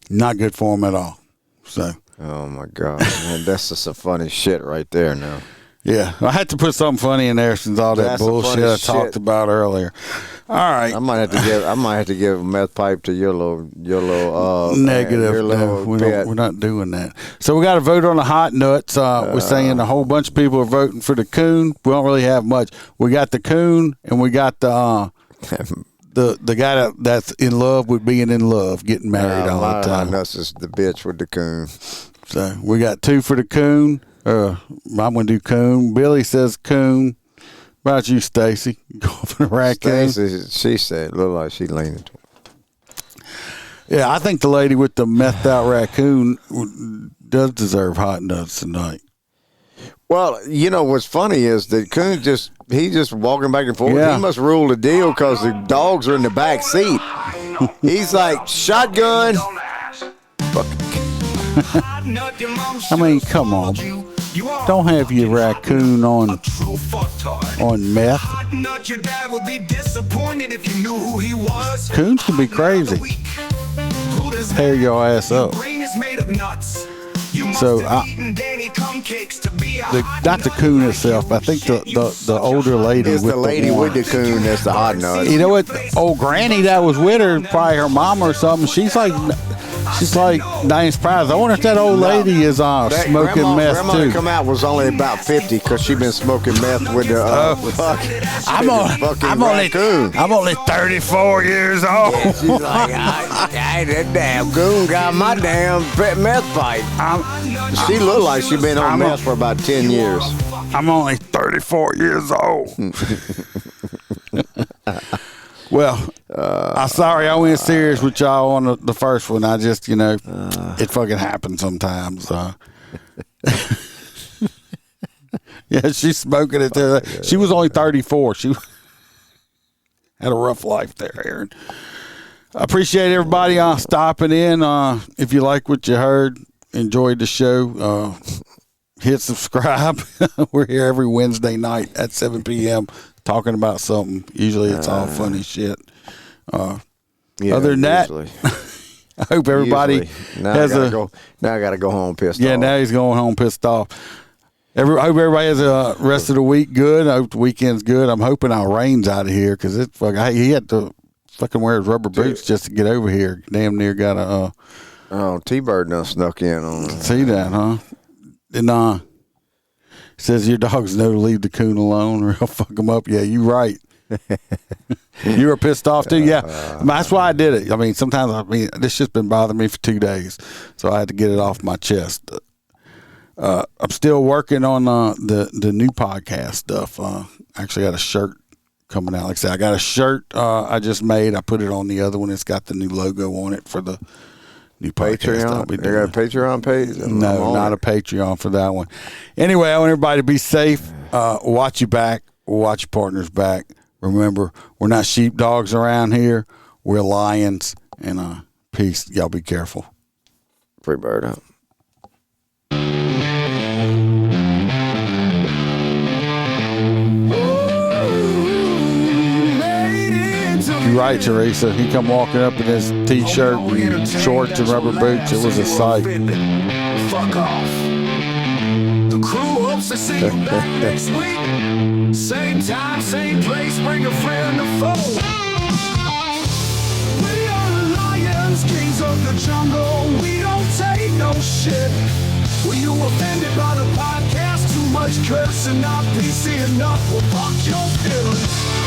not good for him at all. So. Oh my God, man, that's just some funny shit right there. Now. Yeah, I had to put something funny in there since all that That's some bullshit funny I shit. talked about earlier. All right, I might have to give a meth pipe to your little negative. your No, little pet. we're not doing that. So we got to vote on the hot nuts. We're saying a whole bunch of people are voting for the coon. We don't really have much. We got the coon, and we got the guy that's in love with being in love, getting married all the time. That's just the bitch with the coon. So we got 2 for the coon. I'm going to do coon. Billy says coon. What about you, Stacy? Go for the raccoon. Stacy, she said, look like she leaning to it. Yeah, I think the lady with the methed out raccoon does deserve hot nuts tonight. Well, you know what's funny is that coon he's just walking back and forth. Yeah. He must rule the deal because the dogs are in the back seat. He's like shotgun. I mean, come on. Don't have your raccoon on meth. Coons can be crazy. Tear your ass up. So, not the coon itself, but I think the older lady It's with the lady with the coon that's the hot nut. You know what? Old granny that was with her, probably her mom or something. She's like, She's like Diane's Prize. I wonder if that old lady is smoking meth Grandma too. that come out was only about 50 because she been smoking meth with the I'm only 34 years old. Yeah, she's like, that damn goon got my damn meth pipe. She looked like she been on meth for about 10 years. I'm only 34 years old. Well, I'm sorry I went serious with y'all on the first one. I just, it fucking happens sometimes. Yeah, she's smoking it there. She was only 34. She had a rough life there, Aaron. I appreciate everybody stopping in. If you like what you heard, enjoyed the show, hit subscribe. We're here every Wednesday night at 7 p.m. talking about something. Usually it's all funny shit. Other than that, I hope everybody has now I got to go home pissed off. Yeah, now he's going home pissed off. I hope everybody has a rest of the week good. I hope the weekend's good. I'm hoping our rain's out of here because he had to fucking wear his rubber boots just to get over here. Damn near got a T-Bird done snuck in on him. See that, huh? And says your dogs know to leave the coon alone or he'll fuck them up. Yeah, you right. You were pissed off too. Yeah, that's why I did it. I mean, sometimes this shit's been bothering me for 2 days, so I had to get it off my chest. I'm still working on the new podcast stuff. Actually got a shirt coming out. Like I said, I got a shirt I just made. I put it on the other one. It's got the new logo on it for the new podcast. Patreon? They got a Patreon page? No, not a Patreon for that one. Anyway, I want everybody to be safe. Watch your back. Watch your partner's back. Remember, we're not sheepdogs around here. We're lions. And peace. Y'all be careful. Free bird out. You're right, Teresa. He come walking up in his T-shirt and shorts and rubber boots. It was a sight. Fuck off. The crew hopes to see you back next week. Same time, same place. Bring a friend to foe. We are the lions, kings of the jungle. We don't take no shit. Were you offended by the podcast? Too much cursing, not PC enough. Well, fuck your feelings.